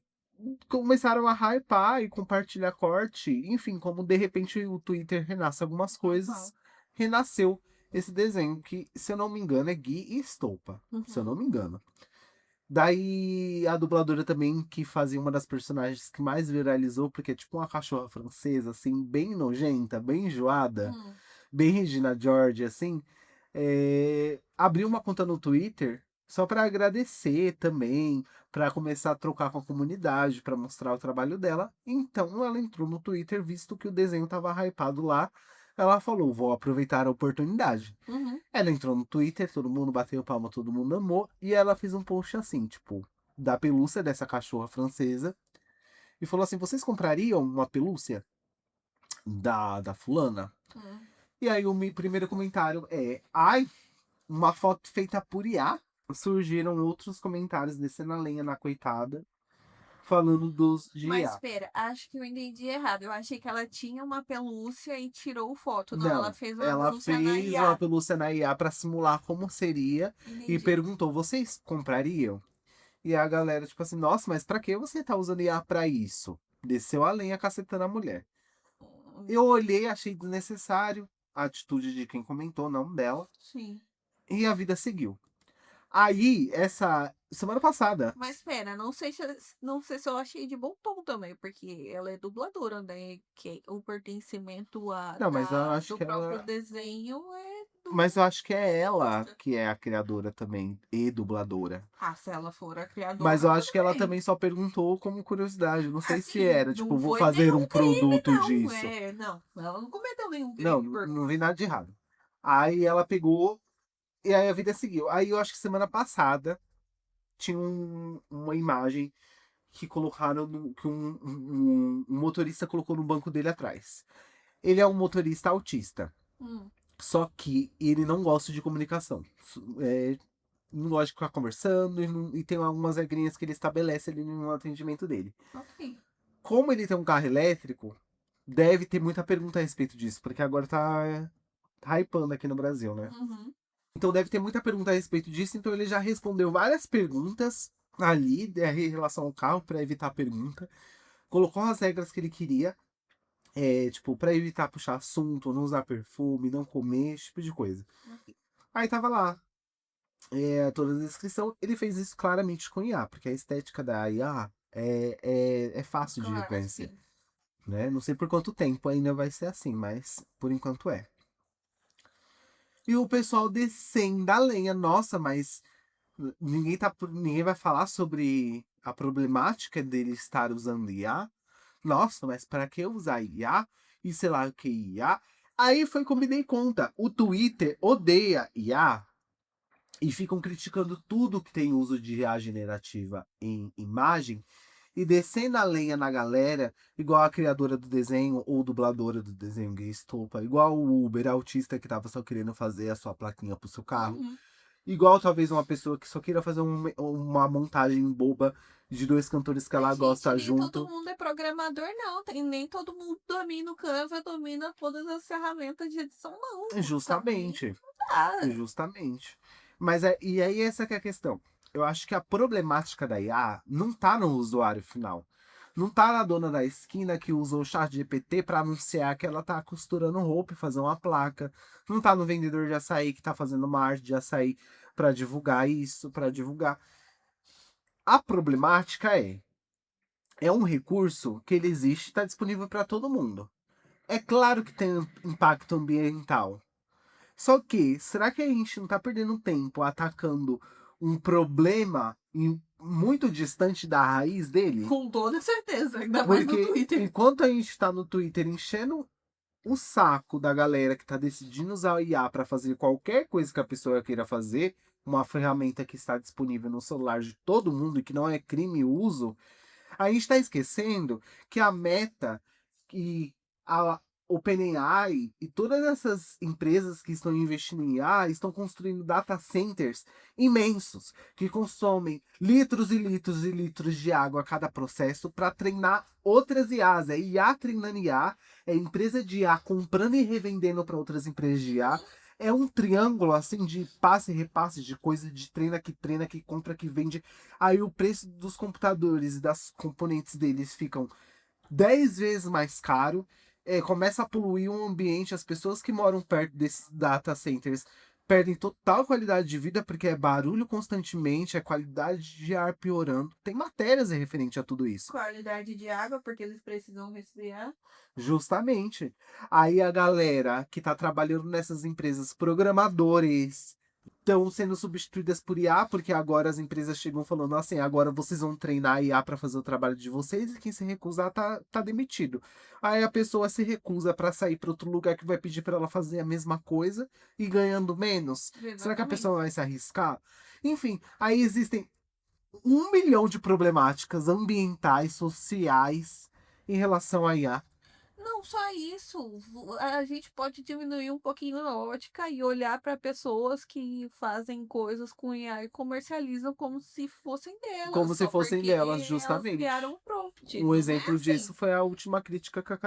começaram a hypar e compartilhar corte. Enfim, como de repente o Twitter renasce algumas Uhum. coisas, renasceu esse desenho, que, se eu não me engano, é Gui e Estopa. Se eu Uhum. não me engano. Daí a dubladora também, que fazia uma das personagens que mais viralizou, porque é tipo uma cachorra francesa, assim, bem nojenta, bem enjoada, Hum. bem Regina George, assim, abriu uma conta no Twitter só para agradecer também, para começar a trocar com a comunidade, para mostrar o trabalho dela. Então ela entrou no Twitter, visto que o desenho estava hypado lá. Ela falou: vou aproveitar a oportunidade. Uhum. Ela entrou no Twitter, todo mundo bateu palma, todo mundo amou, e ela fez um post assim, tipo, da pelúcia dessa cachorra francesa, e falou assim: vocês comprariam uma pelúcia da fulana? Hum. E aí o primeiro comentário é: ai, uma foto feita por IA. Surgiram outros comentários descendo a lenha na coitada, falando dos de Mas IA. espera, acho que eu entendi errado. Eu achei que ela tinha uma pelúcia e tirou foto. Não, ela Não, fez uma ela pelúcia na fez uma IA. pelúcia na IA para simular como seria e Entendi. perguntou: vocês comprariam? E a galera, tipo assim, nossa, mas pra que você tá usando IA pra isso? Desceu a lenha cacetando a mulher. Hum. Eu olhei, achei desnecessário a atitude de quem comentou, não dela. Sim. E a vida seguiu. Aí, essa semana passada. Mas espera, não sei se eu achei de bom tom também, porque ela é dubladora, né? Que o pertencimento Não, mas eu acho do que próprio ela. desenho é Mas do eu acho que é ela artista. que é a criadora também, e dubladora. Ah, se ela for a Mas criadora, eu acho tudo que ela bem. também só perguntou como curiosidade. Não sei se Assim, era, tipo, não vou foi fazer um nenhum crime, produto não. disso. É, não. Ela não cometeu nenhum Não, crime por. não vi nada de errado. Aí ela pegou. E aí a vida seguiu. Aí eu acho que semana passada tinha uma imagem que colocaram que um motorista colocou no banco dele atrás. Ele é um motorista autista. Hum, Só que ele não gosta de comunicação. Não gosta de ficar conversando e tem algumas regrinhas que ele estabelece ali no atendimento dele. ok. Como ele tem um carro elétrico, deve ter muita pergunta a respeito disso, porque agora tá hypando aqui no Brasil, né? Uhum. Então deve ter muita pergunta a respeito disso, então ele já respondeu várias perguntas ali em relação ao carro para evitar a pergunta. Colocou as regras que ele queria, tipo, para evitar puxar assunto, não usar perfume, não comer, esse tipo de coisa. Ok. Aí tava lá, toda a descrição. Ele fez isso claramente com IA, porque a estética da IA é fácil de Claro, reconhecer, sim. né? Não sei por quanto tempo ainda vai ser assim, mas por enquanto é. E o pessoal descendo a lenha, nossa, mas ninguém vai falar sobre a problemática dele estar usando IA. Nossa, mas para que usar IA? E sei lá o que IA? Aí foi que eu me dei conta. O Twitter odeia IA e ficam criticando tudo que tem uso de IA generativa em imagem e descendo a lenha na galera, igual a criadora do desenho ou dubladora do desenho Gay Estopa, igual o Uber autista que tava só querendo fazer a sua plaquinha pro seu carro. Uhum. Igual talvez uma pessoa que só queira fazer uma montagem boba de 2 cantores que ela Mas, gente, gosta nem todo junto. mundo é programador, não. Nem todo mundo domina o Canva, domina todas as ferramentas de edição, não. Também Justamente. não dá. Justamente. E aí essa que é a questão. Eu acho que a problemática da IA não tá no usuário final. Não tá na dona da esquina que usa o chat GPT para anunciar que ela tá costurando roupa e fazer uma placa. Não tá no vendedor de açaí que tá fazendo uma arte de açaí para divulgar isso, para divulgar. A problemática é um recurso que ele existe, está disponível para todo mundo. É claro que tem impacto ambiental. Só que, será que a gente não está perdendo tempo atacando um problema muito distante da raiz dele? Com toda certeza, ainda mais no Porque Twitter. enquanto a gente está no Twitter enchendo o saco da galera que está decidindo usar o IA para fazer qualquer coisa que a pessoa queira fazer, uma ferramenta que está disponível no celular de todo mundo e que não é crime o uso, a gente está esquecendo que a Meta e a OpenAI e todas essas empresas que estão investindo em IA estão construindo data centers imensos que consomem litros e litros e litros de água a cada processo para treinar outras IAs. É IA treinando IA, é empresa de IA comprando e revendendo para outras empresas de IA. É um triângulo assim de passe e repasse de coisa de treina, que compra, que vende. Aí o preço dos computadores e das componentes deles ficam 10 vezes mais caro. Começa a poluir o ambiente. As pessoas que moram perto desses data centers perdem total qualidade de vida porque é barulho constantemente, é qualidade de ar piorando. Tem matérias referente a tudo isso. Qualidade de água, porque eles precisam resfriar. Justamente. Aí a galera que tá trabalhando nessas empresas, programadores, estão sendo substituídas por IA, porque agora as empresas chegam falando assim, agora vocês vão treinar a IA para fazer o trabalho de vocês e quem se recusar tá demitido. Aí a pessoa se recusa para sair para outro lugar que vai pedir para ela fazer a mesma coisa e ganhando menos. Será que a Exatamente. pessoa vai se arriscar? Enfim, aí existem 1 milhão de problemáticas ambientais, sociais em relação à IA. Não só isso, a gente pode diminuir um pouquinho a ótica e olhar para pessoas que fazem coisas com IA e comercializam como se fossem delas, Como se só fossem porque delas, elas justamente. criaram um prompt. Um Não é exemplo assim. disso foi a última crítica que a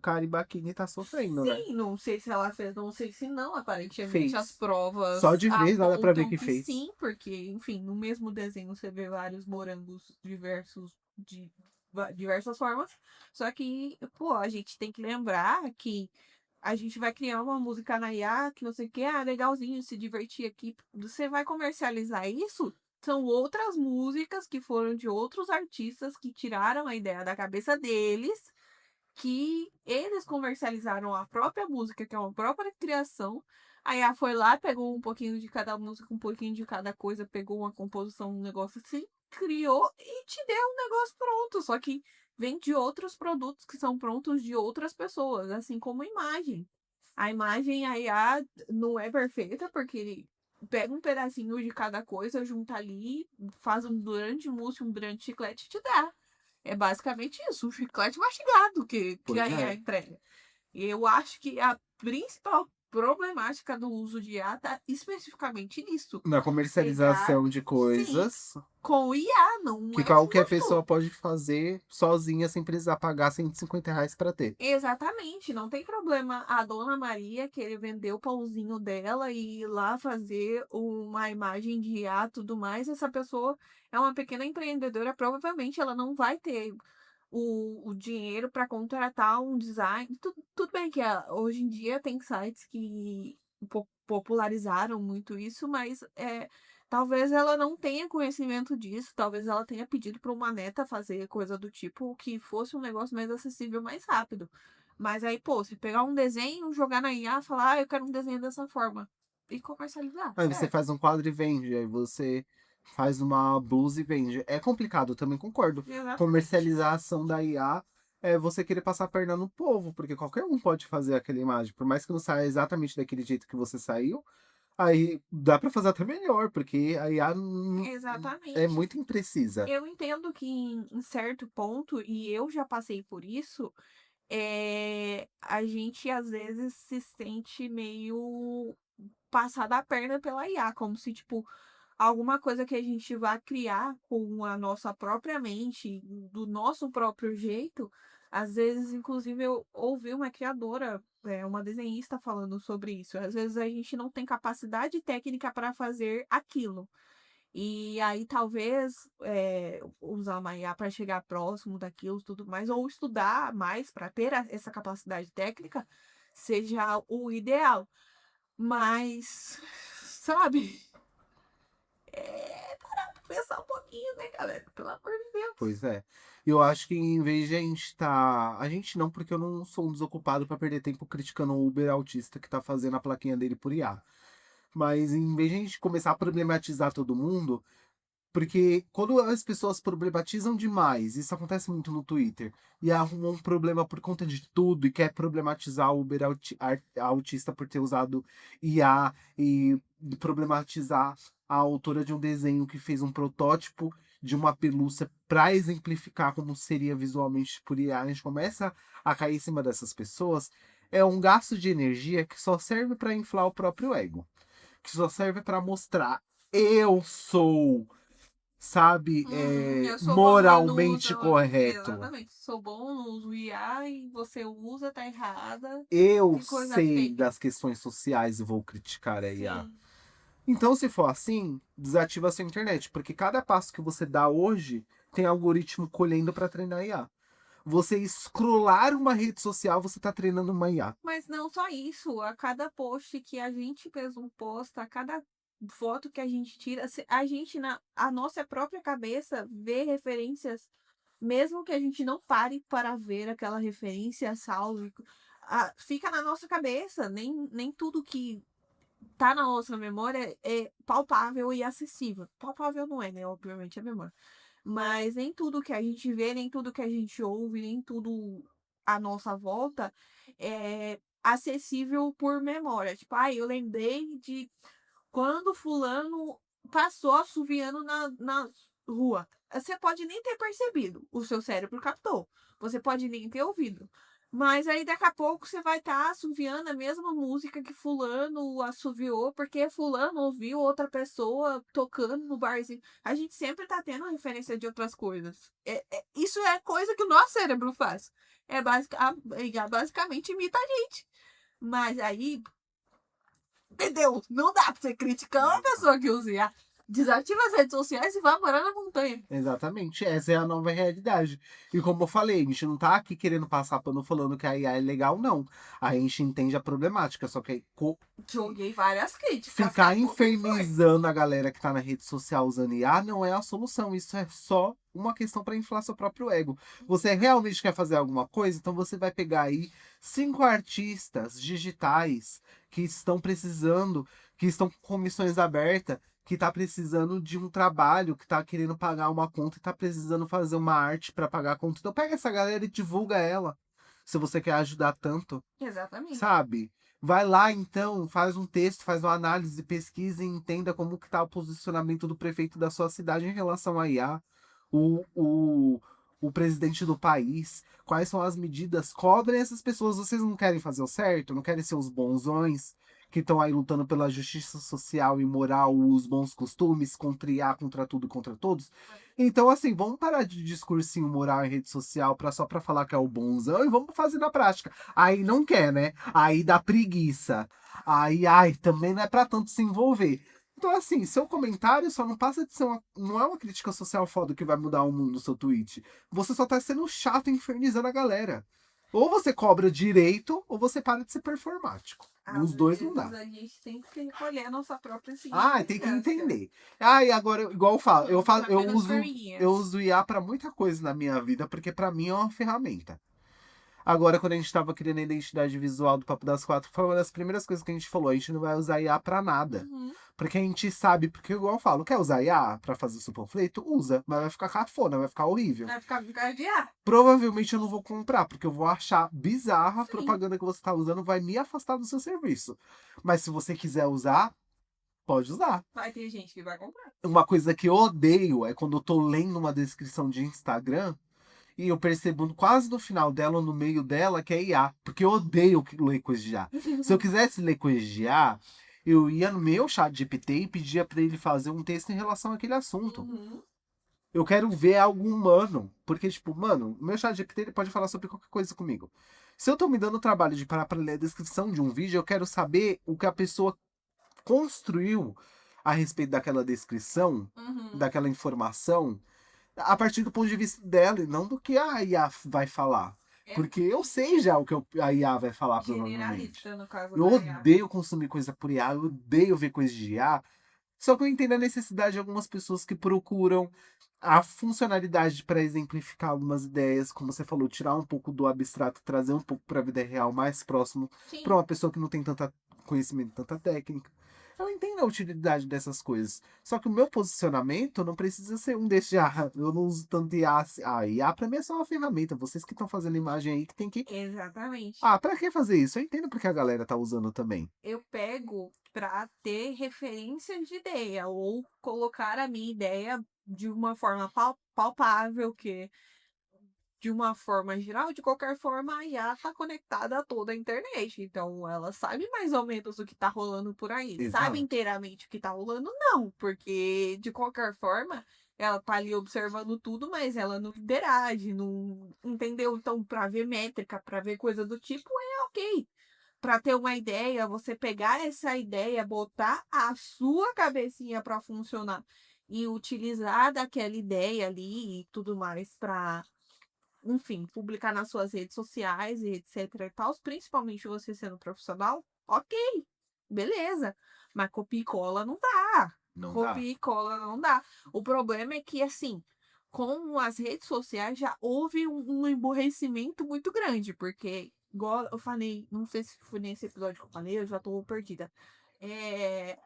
Kari Bakini tá sofrendo, né? Sim, não sei se ela fez, não sei se não. Aparentemente as Fez. Só provas de ver, dá pra ver apontam que que fez. sim, porque, enfim, no mesmo desenho você vê vários morangos diversos de diversas formas. Só que, pô, a gente tem que lembrar que a gente vai criar uma música na IA que não sei o que, legalzinho, se divertir aqui. Você vai comercializar isso? São outras músicas que foram de outros artistas que tiraram a ideia da cabeça deles, que eles comercializaram a própria música, que é uma própria criação. A IA foi lá, pegou um pouquinho de cada música, um pouquinho de cada coisa, pegou uma composição, um negócio assim, criou e te deu um negócio pronto. Só que vem de outros produtos que são prontos de outras pessoas, assim como a imagem. A imagem, a IA não é perfeita, porque ele pega um pedacinho de cada coisa, junta ali, faz um grande mousse, um grande chiclete e te dá. É basicamente isso, um chiclete mastigado que a Pois IA é. entrega. E eu acho que a principal problemática do uso de IA está especificamente nisso. Na Pegar, comercialização de sim, coisas com IA, não que é qualquer pessoa justo. pode fazer sozinha sem precisar pagar R$ 150 pra ter. Exatamente, não tem problema a dona Maria querer vender o pãozinho dela e ir lá fazer uma imagem de IA e tudo mais. Essa pessoa é uma pequena empreendedora, provavelmente ela não vai ter o dinheiro para contratar um design. Tudo bem que hoje em dia tem sites que popularizaram muito isso, mas talvez ela não tenha conhecimento disso, talvez ela tenha pedido para uma neta fazer coisa do tipo que fosse um negócio mais acessível, mais rápido. Mas aí, pô, se pegar um desenho, jogar na IA, falar, eu quero um desenho dessa forma e comercializar, Aí você certo? faz um quadro e vende, aí você faz uma blusa e vende. É complicado, também concordo. Exatamente. Comercializar a ação da IA é você querer passar a perna no povo, porque qualquer um pode fazer aquela imagem. Por mais que não saia exatamente daquele jeito que você saiu, aí dá pra fazer até melhor, porque a IA é Exatamente. muito imprecisa. Eu entendo que em certo ponto, e eu já passei por isso, a gente às vezes se sente meio passada a perna pela IA, como se, tipo, alguma coisa que a gente vai criar com a nossa própria mente, do nosso próprio jeito. Às vezes, inclusive, eu ouvi uma criadora, uma desenhista falando sobre isso. Às vezes a gente não tem capacidade técnica para fazer aquilo. E aí talvez usar uma IA para chegar próximo daquilo tudo mais, ou estudar mais para ter essa capacidade técnica, seja o ideal. Mas, sabe, parar pra pensar um pouquinho, né, galera? Pelo amor de Deus. Pois é. Eu acho que em vez de a gente tá. A gente não, porque eu não sou um desocupado pra perder tempo criticando o Uber autista que tá fazendo a plaquinha dele por IA. Mas em vez de a gente começar a problematizar todo mundo, porque quando as pessoas problematizam demais, isso acontece muito no Twitter, e arrumam um problema por conta de tudo e quer problematizar o Uber autista por ter usado IA e problematizar a autora de um desenho que fez um protótipo de uma pelúcia para exemplificar como seria visualmente por IA, a gente começa a cair em cima dessas pessoas, é um gasto de energia que só serve para inflar o próprio ego, que só serve para mostrar eu sou, sabe, Eu sou bom no uso. moralmente correto. Exatamente. Sou bom no uso IA e você usa, tá errada. Eu Que coisa sei feia. das questões sociais e vou criticar a IA. Sim. Então, se for assim, desativa a sua internet, porque cada passo que você dá hoje tem algoritmo colhendo para treinar IA. Você scrollar uma rede social, você tá treinando uma IA. Mas não só isso. A cada post que a gente mesmo posta, a cada foto que a gente tira, a gente, a nossa própria cabeça, vê referências, mesmo que a gente não pare para ver aquela referência, salve, fica na nossa cabeça. Nem tudo que tá na nossa memória é palpável e acessível. Palpável não é, né? Obviamente é memória. Mas nem tudo que a gente vê, nem tudo que a gente ouve, nem tudo à nossa volta é acessível por memória. Tipo, eu lembrei de quando fulano passou assoviando na rua. Você pode nem ter percebido, o seu cérebro captou. Você pode nem ter ouvido. Mas aí daqui a pouco você vai estar assoviando a mesma música que fulano assoviou, porque fulano ouviu outra pessoa tocando no barzinho. A gente sempre tá tendo referência de outras coisas. Isso é coisa que o nosso cérebro faz. Basicamente imita a gente. Mas aí, entendeu? Não dá pra você criticar uma pessoa que usa IA. Desativa as redes sociais e vai morar na montanha. Exatamente, essa é a nova realidade. E como eu falei, a gente não tá aqui querendo passar pano falando que a IA é legal, não. A gente entende a problemática, só que aí Joguei várias críticas, ficar tá? Porque foi. infernizando a galera que tá na rede social usando IA não é a solução. Isso é só uma questão para inflar seu próprio ego. Você realmente quer fazer alguma coisa? Então você vai pegar aí 5 artistas digitais que estão precisando, que estão com comissões abertas, que tá precisando de um trabalho, que tá querendo pagar uma conta e tá precisando fazer uma arte para pagar a conta. Então pega essa galera e divulga ela. Se você quer ajudar tanto, Exatamente. sabe? Vai lá então, faz um texto, faz uma análise, pesquisa e entenda como que tá o posicionamento do prefeito da sua cidade em relação à IA, o, o, o presidente do país, quais são as medidas, cobrem essas pessoas. Vocês não querem fazer o certo, não querem ser os bonzões que estão aí lutando pela justiça social e moral, os bons costumes, contra IA, contra tudo e contra todos. Então, assim, vamos parar de discursinho moral em rede social só pra falar que é o bonzão e vamos fazer na prática. Aí não quer, né? Aí dá preguiça. Aí, ai, também não é pra tanto se envolver. Então, assim, seu comentário só não passa de ser não é uma crítica social foda que vai mudar o mundo, seu tweet. Você só tá sendo chato e infernizando a galera. Ou você cobra direito, ou você para de ser performático. Às Os dois não vezes dá. a gente tem que recolher a nossa própria Ah, tem que insignificância. entender. Ah, e agora, igual Pra menos eu formiguinhas. uso IA pra muita coisa na minha vida, porque pra mim é uma ferramenta. Agora, quando a gente tava criando a identidade visual do Papo das Quatro, foi uma das primeiras coisas que a gente falou. A gente não vai usar IA pra nada. Uhum. Porque a gente sabe, porque igual eu falo, quer usar IA pra fazer o seu panfleto? Usa, mas vai ficar cafona, vai ficar horrível. Vai ficar vigiar. Provavelmente eu não vou comprar, porque eu vou achar bizarra a Sim. propaganda que você tá usando, vai me afastar do seu serviço. Mas se você quiser usar, pode usar. Vai ter gente que vai comprar. Uma coisa que eu odeio é quando eu tô lendo uma descrição de Instagram e eu percebo quase no final dela ou no meio dela que é IA. Porque eu odeio ler coisa de IA. Se eu quisesse ler coisa de IA, eu ia no meu chat GPT e pedia pra ele fazer um texto em relação àquele assunto. Uhum. Eu quero ver algo humano. Porque, tipo, mano, o meu chat GPT ele pode falar sobre qualquer coisa comigo. Se eu tô me dando o trabalho de parar pra ler a descrição de um vídeo, eu quero saber o que a pessoa construiu a respeito daquela descrição, Uhum. daquela informação, a partir do ponto de vista dela e não do que a IA vai falar. É Porque eu sei já o que a IA vai falar, provavelmente. generalista no caso Eu da IA. odeio consumir coisa por IA, eu odeio ver coisa de IA. Só que eu entendo a necessidade de algumas pessoas que procuram a funcionalidade para exemplificar algumas ideias, como você falou, tirar um pouco do abstrato, trazer um pouco para a vida real, mais próximo, para Sim, uma pessoa que não tem tanta conhecimento, tanta técnica. Eu entendo a utilidade dessas coisas. Só que o meu posicionamento não precisa ser um desses. Ah, eu não uso tanto IA. IA para mim é só uma ferramenta. Vocês que estão fazendo imagem aí que tem que. exatamente. Ah, para que fazer isso? Eu entendo porque a galera tá usando também. Eu pego para ter referência de ideia ou colocar a minha ideia de uma forma palpável, que de uma forma geral, de qualquer forma, a IA está conectada a toda a internet. Então, ela sabe mais ou menos o que está rolando por aí. Sabe Exato. inteiramente o que está rolando? Não, porque de qualquer forma, ela tá ali observando tudo, mas ela não interage, não entendeu? Então, para ver métrica, para ver coisa do tipo, é ok. Para ter uma ideia, você pegar essa ideia, botar a sua cabecinha para funcionar e utilizar daquela ideia ali e tudo mais para, enfim, publicar nas suas redes sociais e etc e tal, principalmente você sendo profissional, ok, beleza. Mas copia e cola não dá. Não dá. Copia e cola não dá. O problema é que, assim, com as redes sociais já houve um emburrecimento muito grande, porque, igual eu falei, não sei se foi nesse episódio que eu falei, eu já tô perdida.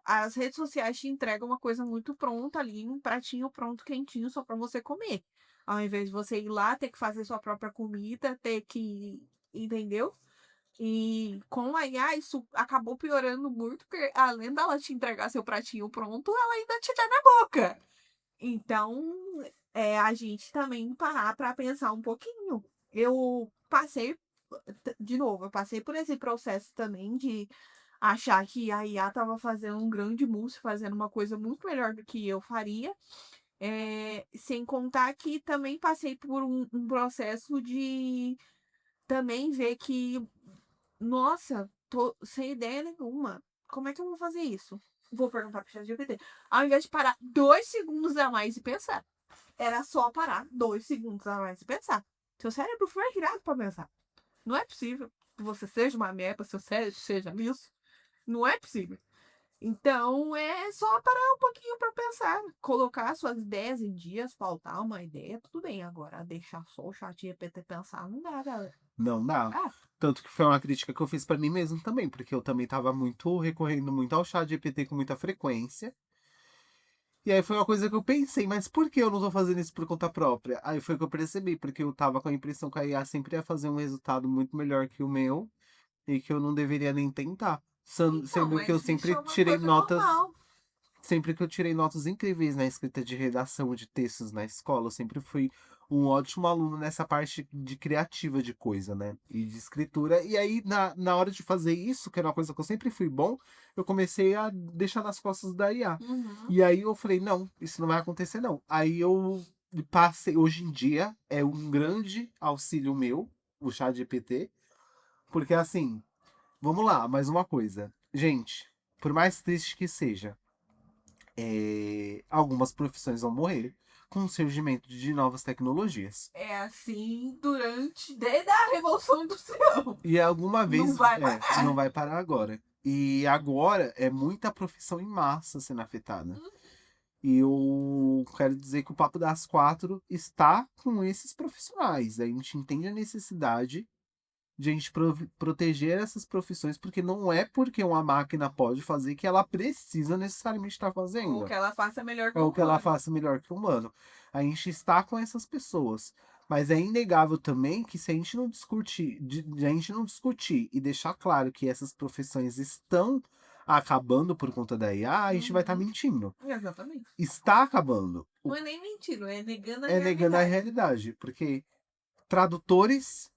As redes sociais te entregam uma coisa muito pronta ali, um pratinho pronto, quentinho, só para você comer. Ao invés de você ir lá, ter que fazer sua própria comida, ter que. Entendeu? E com a IA, isso acabou piorando muito, porque além dela te entregar seu pratinho pronto, ela ainda te dá na boca. Então, a gente também parar para pensar um pouquinho. Eu passei, de novo, eu passei por esse processo também de achar que a IA estava fazendo um grande mousse, fazendo uma coisa muito melhor do que eu faria. Sem contar que também passei por um processo de também ver que, nossa, tô sem ideia nenhuma. Como é que eu vou fazer isso? Vou perguntar para o ChatGPT. Ao invés de parar 2 segundos a mais e pensar, era só parar 2 segundos a mais e pensar. Seu cérebro foi criado para pensar. Não é possível que você seja uma merda, seu cérebro seja isso. Não é possível. Então, é só parar um pouquinho para pensar, colocar suas ideias em dias, faltar uma ideia, tudo bem. Agora, deixar só o chat GPT pensar, não dá, galera. Não dá. Ah, Tanto que foi uma crítica que eu fiz pra mim mesmo também, porque eu também tava muito recorrendo muito ao chat GPT com muita frequência. E aí foi uma coisa que eu pensei, mas por que eu não tô fazendo isso por conta própria? Aí foi que eu percebi, porque eu tava com a impressão que a IA sempre ia fazer um resultado muito melhor que o meu e que eu não deveria nem tentar. então, Sendo que eu mas isso sempre é uma tirei coisa notas. normal. Sempre que eu tirei notas incríveis na escrita de redação de textos na escola, eu sempre fui um ótimo aluno nessa parte de criativa de coisa, né? E de escritura. E aí, na hora de fazer isso, que era uma coisa que eu sempre fui bom, eu comecei a deixar nas costas da IA. Uhum. E aí eu falei, não, isso não vai acontecer, não. Aí eu passei, hoje em dia, é um grande auxílio meu, o chat GPT, porque assim, vamos lá, mais uma coisa. Gente, por mais triste que seja, algumas profissões vão morrer com o surgimento de novas tecnologias. É assim desde a Revolução Industrial. E alguma Não vez, vai não parar. vai parar agora. E agora é muita profissão em massa sendo afetada. E eu quero dizer que o Papo das Quatro está com esses profissionais. A gente entende a necessidade de a gente proteger essas profissões, porque não é porque uma máquina pode fazer que ela precisa necessariamente estar Ou fazendo. que ela faça melhor que o Ou que ela humano. faça melhor que o humano. A gente está com essas pessoas. Mas é inegável também que se a gente não discutir, de a gente não discutir e deixar claro que essas profissões estão acabando por conta da IA, a gente vai estar Uhum. mentindo. Exatamente. Está acabando. Não é nem mentira, é negando a É negando a realidade. realidade. Porque tradutores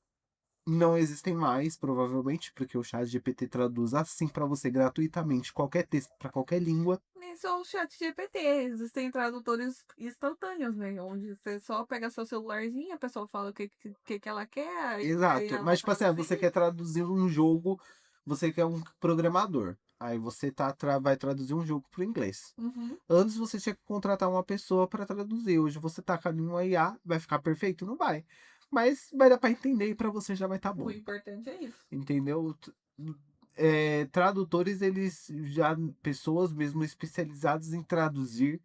não existem mais, provavelmente, porque o chat GPT traduz assim para você gratuitamente qualquer texto para qualquer língua. Nem só o chat GPT, existem tradutores instantâneos, né? Onde você só pega seu celularzinho, a pessoa fala o que ela quer, aí Exato. ela vai Mas, tipo assim, você traduzir. quer traduzir um jogo, você quer um programador. Aí você vai traduzir um jogo pro inglês. Uhum. Antes você tinha que contratar uma pessoa para traduzir. Hoje você taca em um IA, vai ficar perfeito? Não vai. Mas vai dar para entender e para você já vai estar O bom. importante é isso. Entendeu? Tradutores, eles já, pessoas mesmo especializadas em traduzir,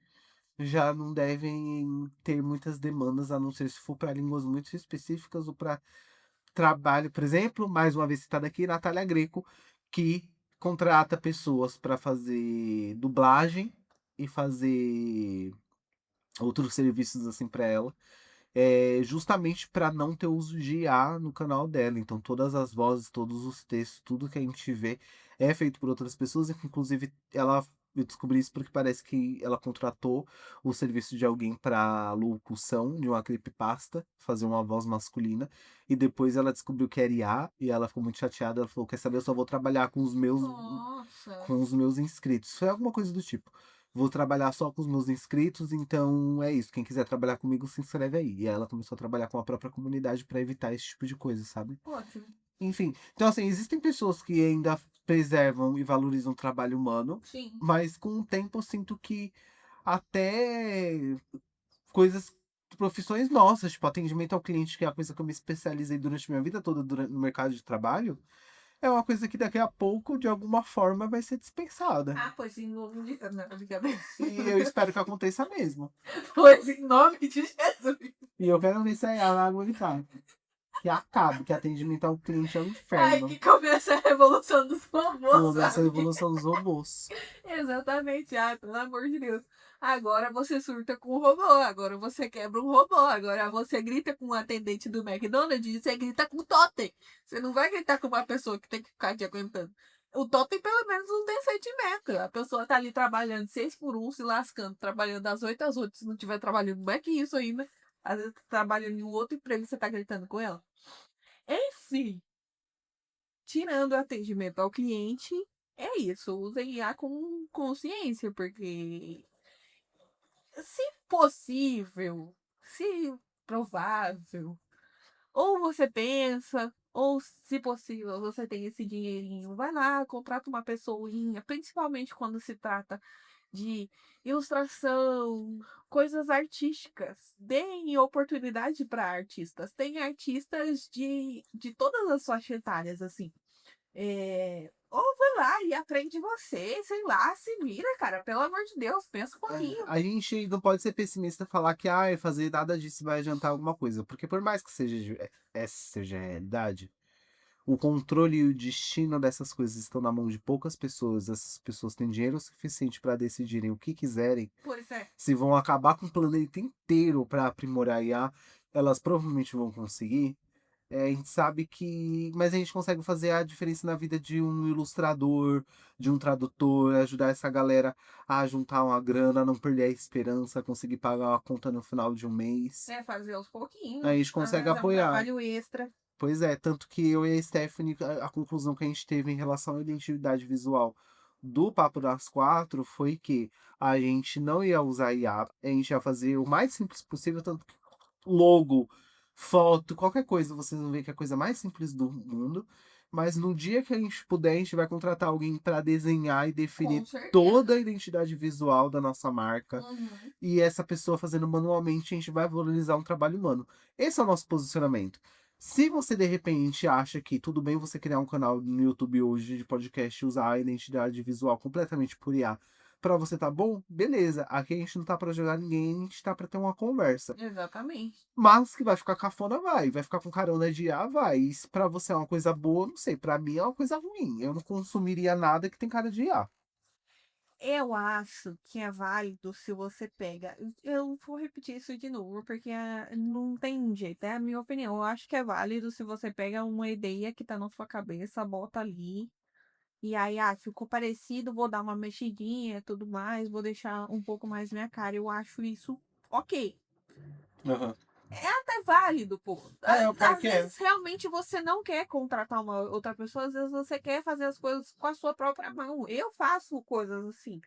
já não devem ter muitas demandas, a não ser se for para línguas muito específicas ou para trabalho, por exemplo, mais uma vez citada aqui, Natália Greco, que contrata pessoas para fazer dublagem e fazer outros serviços assim para ela, justamente para não ter uso de IA no canal dela. Então, todas as vozes, todos os textos, tudo que a gente vê é feito por outras pessoas. Inclusive, eu descobri isso porque parece que ela contratou o serviço de alguém para locução de uma creepypasta, fazer uma voz masculina. E depois ela descobriu que era IA e ela ficou muito chateada. Ela falou: Quer saber? Eu só vou trabalhar Nossa. com os meus inscritos. Foi alguma coisa do tipo. Vou trabalhar só com os meus inscritos, então é isso. Quem quiser trabalhar comigo, se inscreve aí. E aí ela começou a trabalhar com a própria comunidade para evitar esse tipo de coisa, sabe? Ótimo. Enfim, então assim, existem pessoas que ainda preservam e valorizam o trabalho humano, Sim. mas com o tempo eu sinto que até coisas, profissões nossas, tipo atendimento ao cliente, que é a coisa que eu me especializei durante minha vida toda no mercado de trabalho, é uma coisa que daqui a pouco, de alguma forma, vai ser dispensada. Ah, pois em nome de... Não, brincadeira. E eu espero que aconteça mesmo. Pois em nome de Jesus. E eu quero ver se a água evitar. Que acabe, que atendimento ao cliente é um Ai, inferno. que começa a revolução dos robôs, Começa a sabe? evolução dos robôs. Exatamente. Ai, pelo amor de Deus. Agora você surta com um robô, agora você quebra um robô, agora você grita com um atendente do McDonald's e você grita com o totem. Você não vai gritar com uma pessoa que tem que ficar te aguentando. O totem pelo menos não tem sentimento. A pessoa tá ali trabalhando 6 por 1, se lascando, trabalhando das 8 às 8, se não tiver trabalhando, não é que isso ainda. Às vezes tá trabalhando em um outro emprego e você tá gritando com ela. Enfim, tirando o atendimento ao cliente, é isso. Usem IA com consciência, porque se possível, se provável, ou você pensa, ou se possível, você tem esse dinheirinho, vai lá, contrata uma pessoinha, principalmente quando se trata de ilustração, coisas artísticas. Deem oportunidade para artistas. Tem artistas de todas as faixas etárias, assim. Ou vai lá e aprende você, sei lá, se vira, cara. Pelo amor de Deus, pensa um pouquinho. A gente não pode ser pessimista e falar que fazer nada disso vai adiantar alguma coisa. Porque por mais que essa seja a realidade, o controle e o destino dessas coisas estão na mão de poucas pessoas. Essas pessoas têm dinheiro suficiente para decidirem o que quiserem. Pois é. Se vão acabar com o planeta inteiro para aprimorar a IA, elas provavelmente vão conseguir. A gente sabe que. Mas a gente consegue fazer a diferença na vida de um ilustrador, de um tradutor, ajudar essa galera a juntar uma grana, não perder a esperança, conseguir pagar uma conta no final de um mês. É fazer aos A pouquinhos. gente Às consegue vezes é um apoiar. trabalho extra. Pois é, tanto que eu e a Stephanie, a conclusão que a gente teve em relação à identidade visual do Papo das Quatro foi que a gente não ia usar IA, a gente ia fazer o mais simples possível, tanto que logo, foto, qualquer coisa, vocês vão ver que é a coisa mais simples do mundo. Mas no dia que a gente puder, a gente vai contratar alguém para desenhar e Com definir toda certeza. a identidade visual da nossa marca. Uhum. E essa pessoa fazendo manualmente, a gente vai valorizar um trabalho humano. Esse é o nosso posicionamento. Se você de repente acha que tudo bem você criar um canal no YouTube hoje de podcast e usar a identidade visual completamente por IA pra você tá bom, beleza. Aqui a gente não tá pra jogar ninguém, a gente tá pra ter uma conversa. Exatamente. Mas que vai ficar cafona, vai ficar com carona de IA, vai. E se pra você é uma coisa boa, não sei, pra mim é uma coisa ruim. Eu não consumiria nada que tem cara de IA. Eu acho que é válido se você pega. Eu vou repetir isso de novo, porque não tem jeito, é a minha opinião. Eu acho que é válido se você pega uma ideia que tá na sua cabeça, bota ali. E aí, ficou parecido, vou dar uma mexidinha e tudo mais, vou deixar um pouco mais minha cara. Eu acho isso ok. Aham. É até válido, pô. O pior Às que é. vezes realmente você não quer contratar uma outra pessoa, às vezes você quer fazer as coisas com a sua própria mão. Eu faço coisas assim.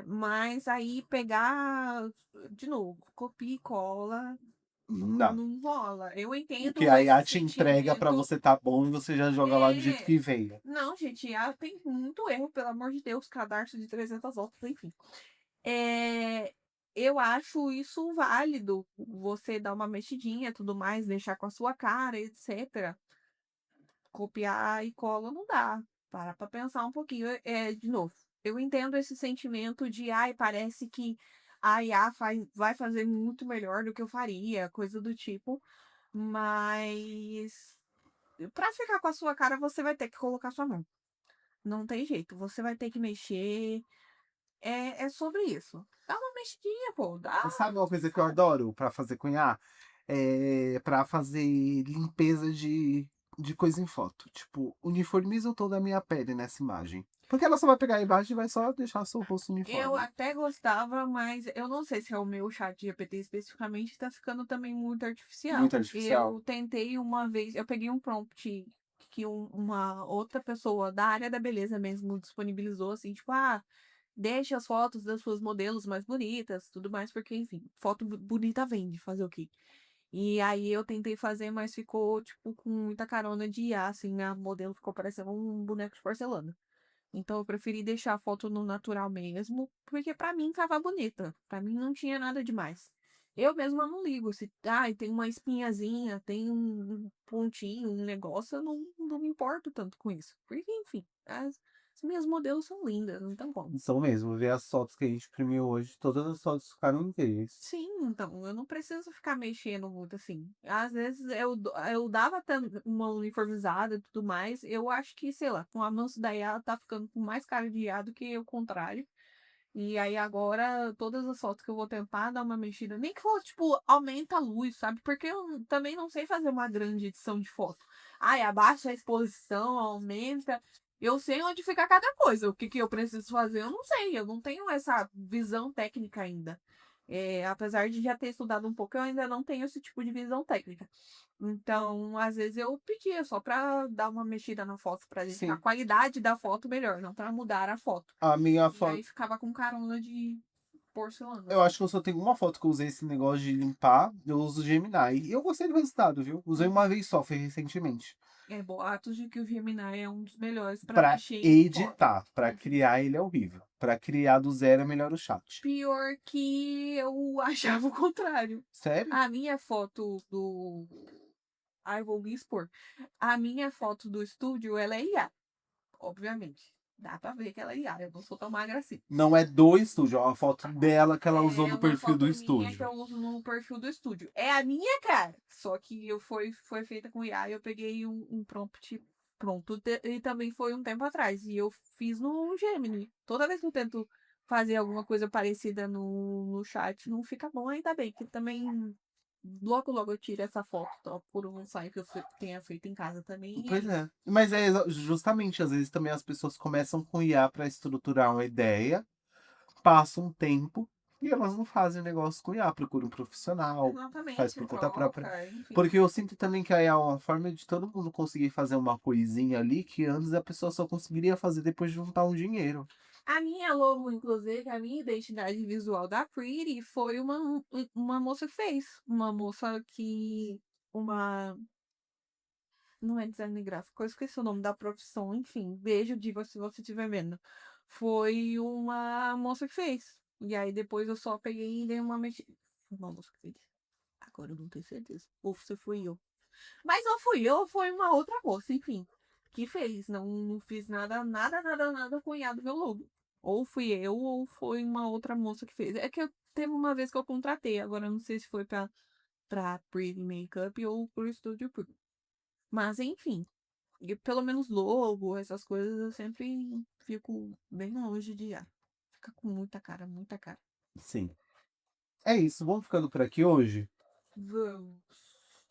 Mas aí pegar, de novo, copia e cola. Não dá. Não rola. Eu entendo Porque a IA esse te entrega pra sentimento. você tá bom e você já joga lá do jeito É. que veio. Não, gente, IA tem muito erro, pelo amor de Deus, cadarço de 300 voltas, enfim. É, eu acho isso válido, você dar uma mexidinha e tudo mais, deixar com a sua cara, etc. Copiar e cola não dá. Para pra pensar um pouquinho. De novo, eu entendo esse sentimento de, ai, parece que a IA vai fazer muito melhor do que eu faria, coisa do tipo. Mas para ficar com a sua cara, você vai ter que colocar sua mão. Não tem jeito, você vai ter que mexer. É sobre isso. Dá uma mexidinha, pô. Dá. E sabe uma coisa que eu adoro pra fazer com IA? É pra fazer limpeza de coisa em foto. Tipo, uniformiza toda a minha pele nessa imagem. Porque ela só vai pegar a imagem e vai só deixar seu rosto Eu uniforme. até gostava, mas eu não sei se é o meu chat GPT especificamente, tá ficando também muito Muito artificial. artificial. Eu tentei uma vez, eu peguei um prompt que uma outra pessoa da área da beleza mesmo disponibilizou, assim, tipo, deixe as fotos das suas modelos mais bonitas, tudo mais, porque, enfim, foto bonita vende, fazer o quê? E aí eu tentei fazer, mas ficou, tipo, com muita carona de IA, assim, a modelo ficou parecendo um boneco de porcelana. Então eu preferi deixar a foto no natural mesmo, porque pra mim tava bonita. Pra mim não tinha nada demais. Eu mesma não ligo. Se tem uma espinhazinha, tem um pontinho, um negócio, eu não me importo tanto com isso. Porque, enfim, as minhas modelos são lindas, não tem como. São mesmo, ver as fotos que a gente imprimiu hoje, todas as fotos ficaram incríveis. Sim, então, eu não preciso ficar mexendo muito assim. Às vezes eu dava uma uniformizada e tudo mais. Eu acho que, sei lá, com o avanço da IA, tá ficando com mais cara de IA do que o contrário. E aí agora, todas as fotos que eu vou tentar dar uma mexida, nem que for, tipo, aumenta a luz, sabe? Porque eu também não sei fazer uma grande edição de foto. Abaixa a exposição, aumenta. Eu sei onde fica cada coisa. O que que eu preciso fazer, eu não sei. Eu não tenho essa visão técnica ainda. Apesar de já ter estudado um pouco, eu ainda não tenho esse tipo de visão técnica. Então, às vezes eu pedia só pra dar uma mexida na foto, pra deixar a Sim. qualidade da foto melhor, não pra mudar a foto. A minha E aí foto. ficava com carona de porcelana. Eu acho que eu só tenho uma foto que eu usei esse negócio de limpar. Eu uso o Gemini. E eu gostei do resultado, viu? Usei uma vez só, foi recentemente. Boatos de que o Gemini é um dos melhores pra Pra mexer em foto. editar. Pra criar, ele é horrível. Pra criar do zero é melhor o chat. Pior que eu achava o contrário. Sério? A minha foto do. Ai, vou me expor. A minha foto do estúdio, ela é IA, obviamente. Dá pra ver que ela é IA. Eu não sou tão magra assim. Não é do estúdio, é uma foto dela que ela usou É no uma perfil do foto minha que estúdio. eu uso no perfil do estúdio. É a minha cara. Só que foi feita com IA e eu peguei um prompt pronto. E também foi um tempo atrás. E eu fiz no Gemini. Toda vez que eu tento fazer alguma coisa parecida no chat, não fica bom, ainda bem. Que também logo, logo eu tiro essa foto por um ensaio que eu tenha feito em casa também. E é Pois isso. é. Mas é justamente, às vezes também as pessoas começam com IA para estruturar uma ideia, passa um tempo e elas não fazem negócio com IA, procura um profissional, faz Exatamente, por conta própria. troca, enfim. Porque eu sinto também que a IA é uma forma de todo mundo conseguir fazer uma coisinha ali que antes a pessoa só conseguiria fazer depois de juntar um dinheiro. A minha logo, inclusive, a minha identidade visual da Pretty foi uma moça que fez. Uma moça que. Uma. Não é design gráfico, eu esqueci o nome da profissão, enfim. Beijo, Diva, se você estiver vendo. Foi uma moça que fez. E aí depois eu só peguei e dei uma mexida. Uma moça que fez. Agora eu não tenho certeza. Ou se fui eu. Mas ou fui eu, ou foi uma outra moça, enfim, que fez. Não fiz nada, nada, nada, nada com o IA do meu logo. Ou fui eu, ou foi uma outra moça que fez. É que eu teve uma vez que eu contratei, agora eu não sei se foi pra Pretty Makeup ou pro Studio Pro. Mas enfim, e pelo menos logo, essas coisas, eu sempre fico bem longe de IA. Fica com muita cara, muita cara. Sim. É isso, vamos ficando por aqui hoje. Vamos.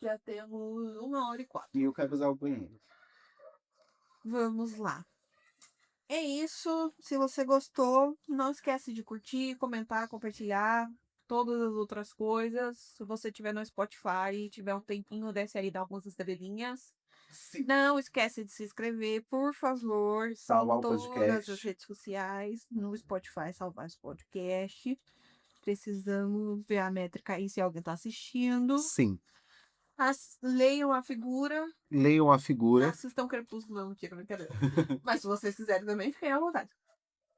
Já temos 1h04. E eu quero usar o banheiro. Vamos lá. É isso. Se você gostou, não esquece de curtir, comentar, compartilhar, todas as outras coisas. Se você tiver no Spotify e tiver um tempinho, desce aí dar algumas estrelinhas. Sim. Não esquece de se inscrever, por favor, em Salvar o todas as podcast. redes sociais, no Spotify, salvar esse podcast. precisamos ver a métrica aí se alguém tá assistindo. Sim. Leiam a figura, Leiam a figura. assistam Crepúsculo, não, mentira, brincadeira. Mas se vocês quiserem também, fiquem à vontade.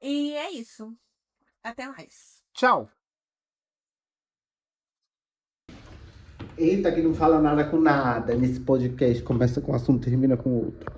E é isso. Até mais. Tchau. Eita, que não fala nada com nada nesse podcast. Começa com um assunto, termina com outro.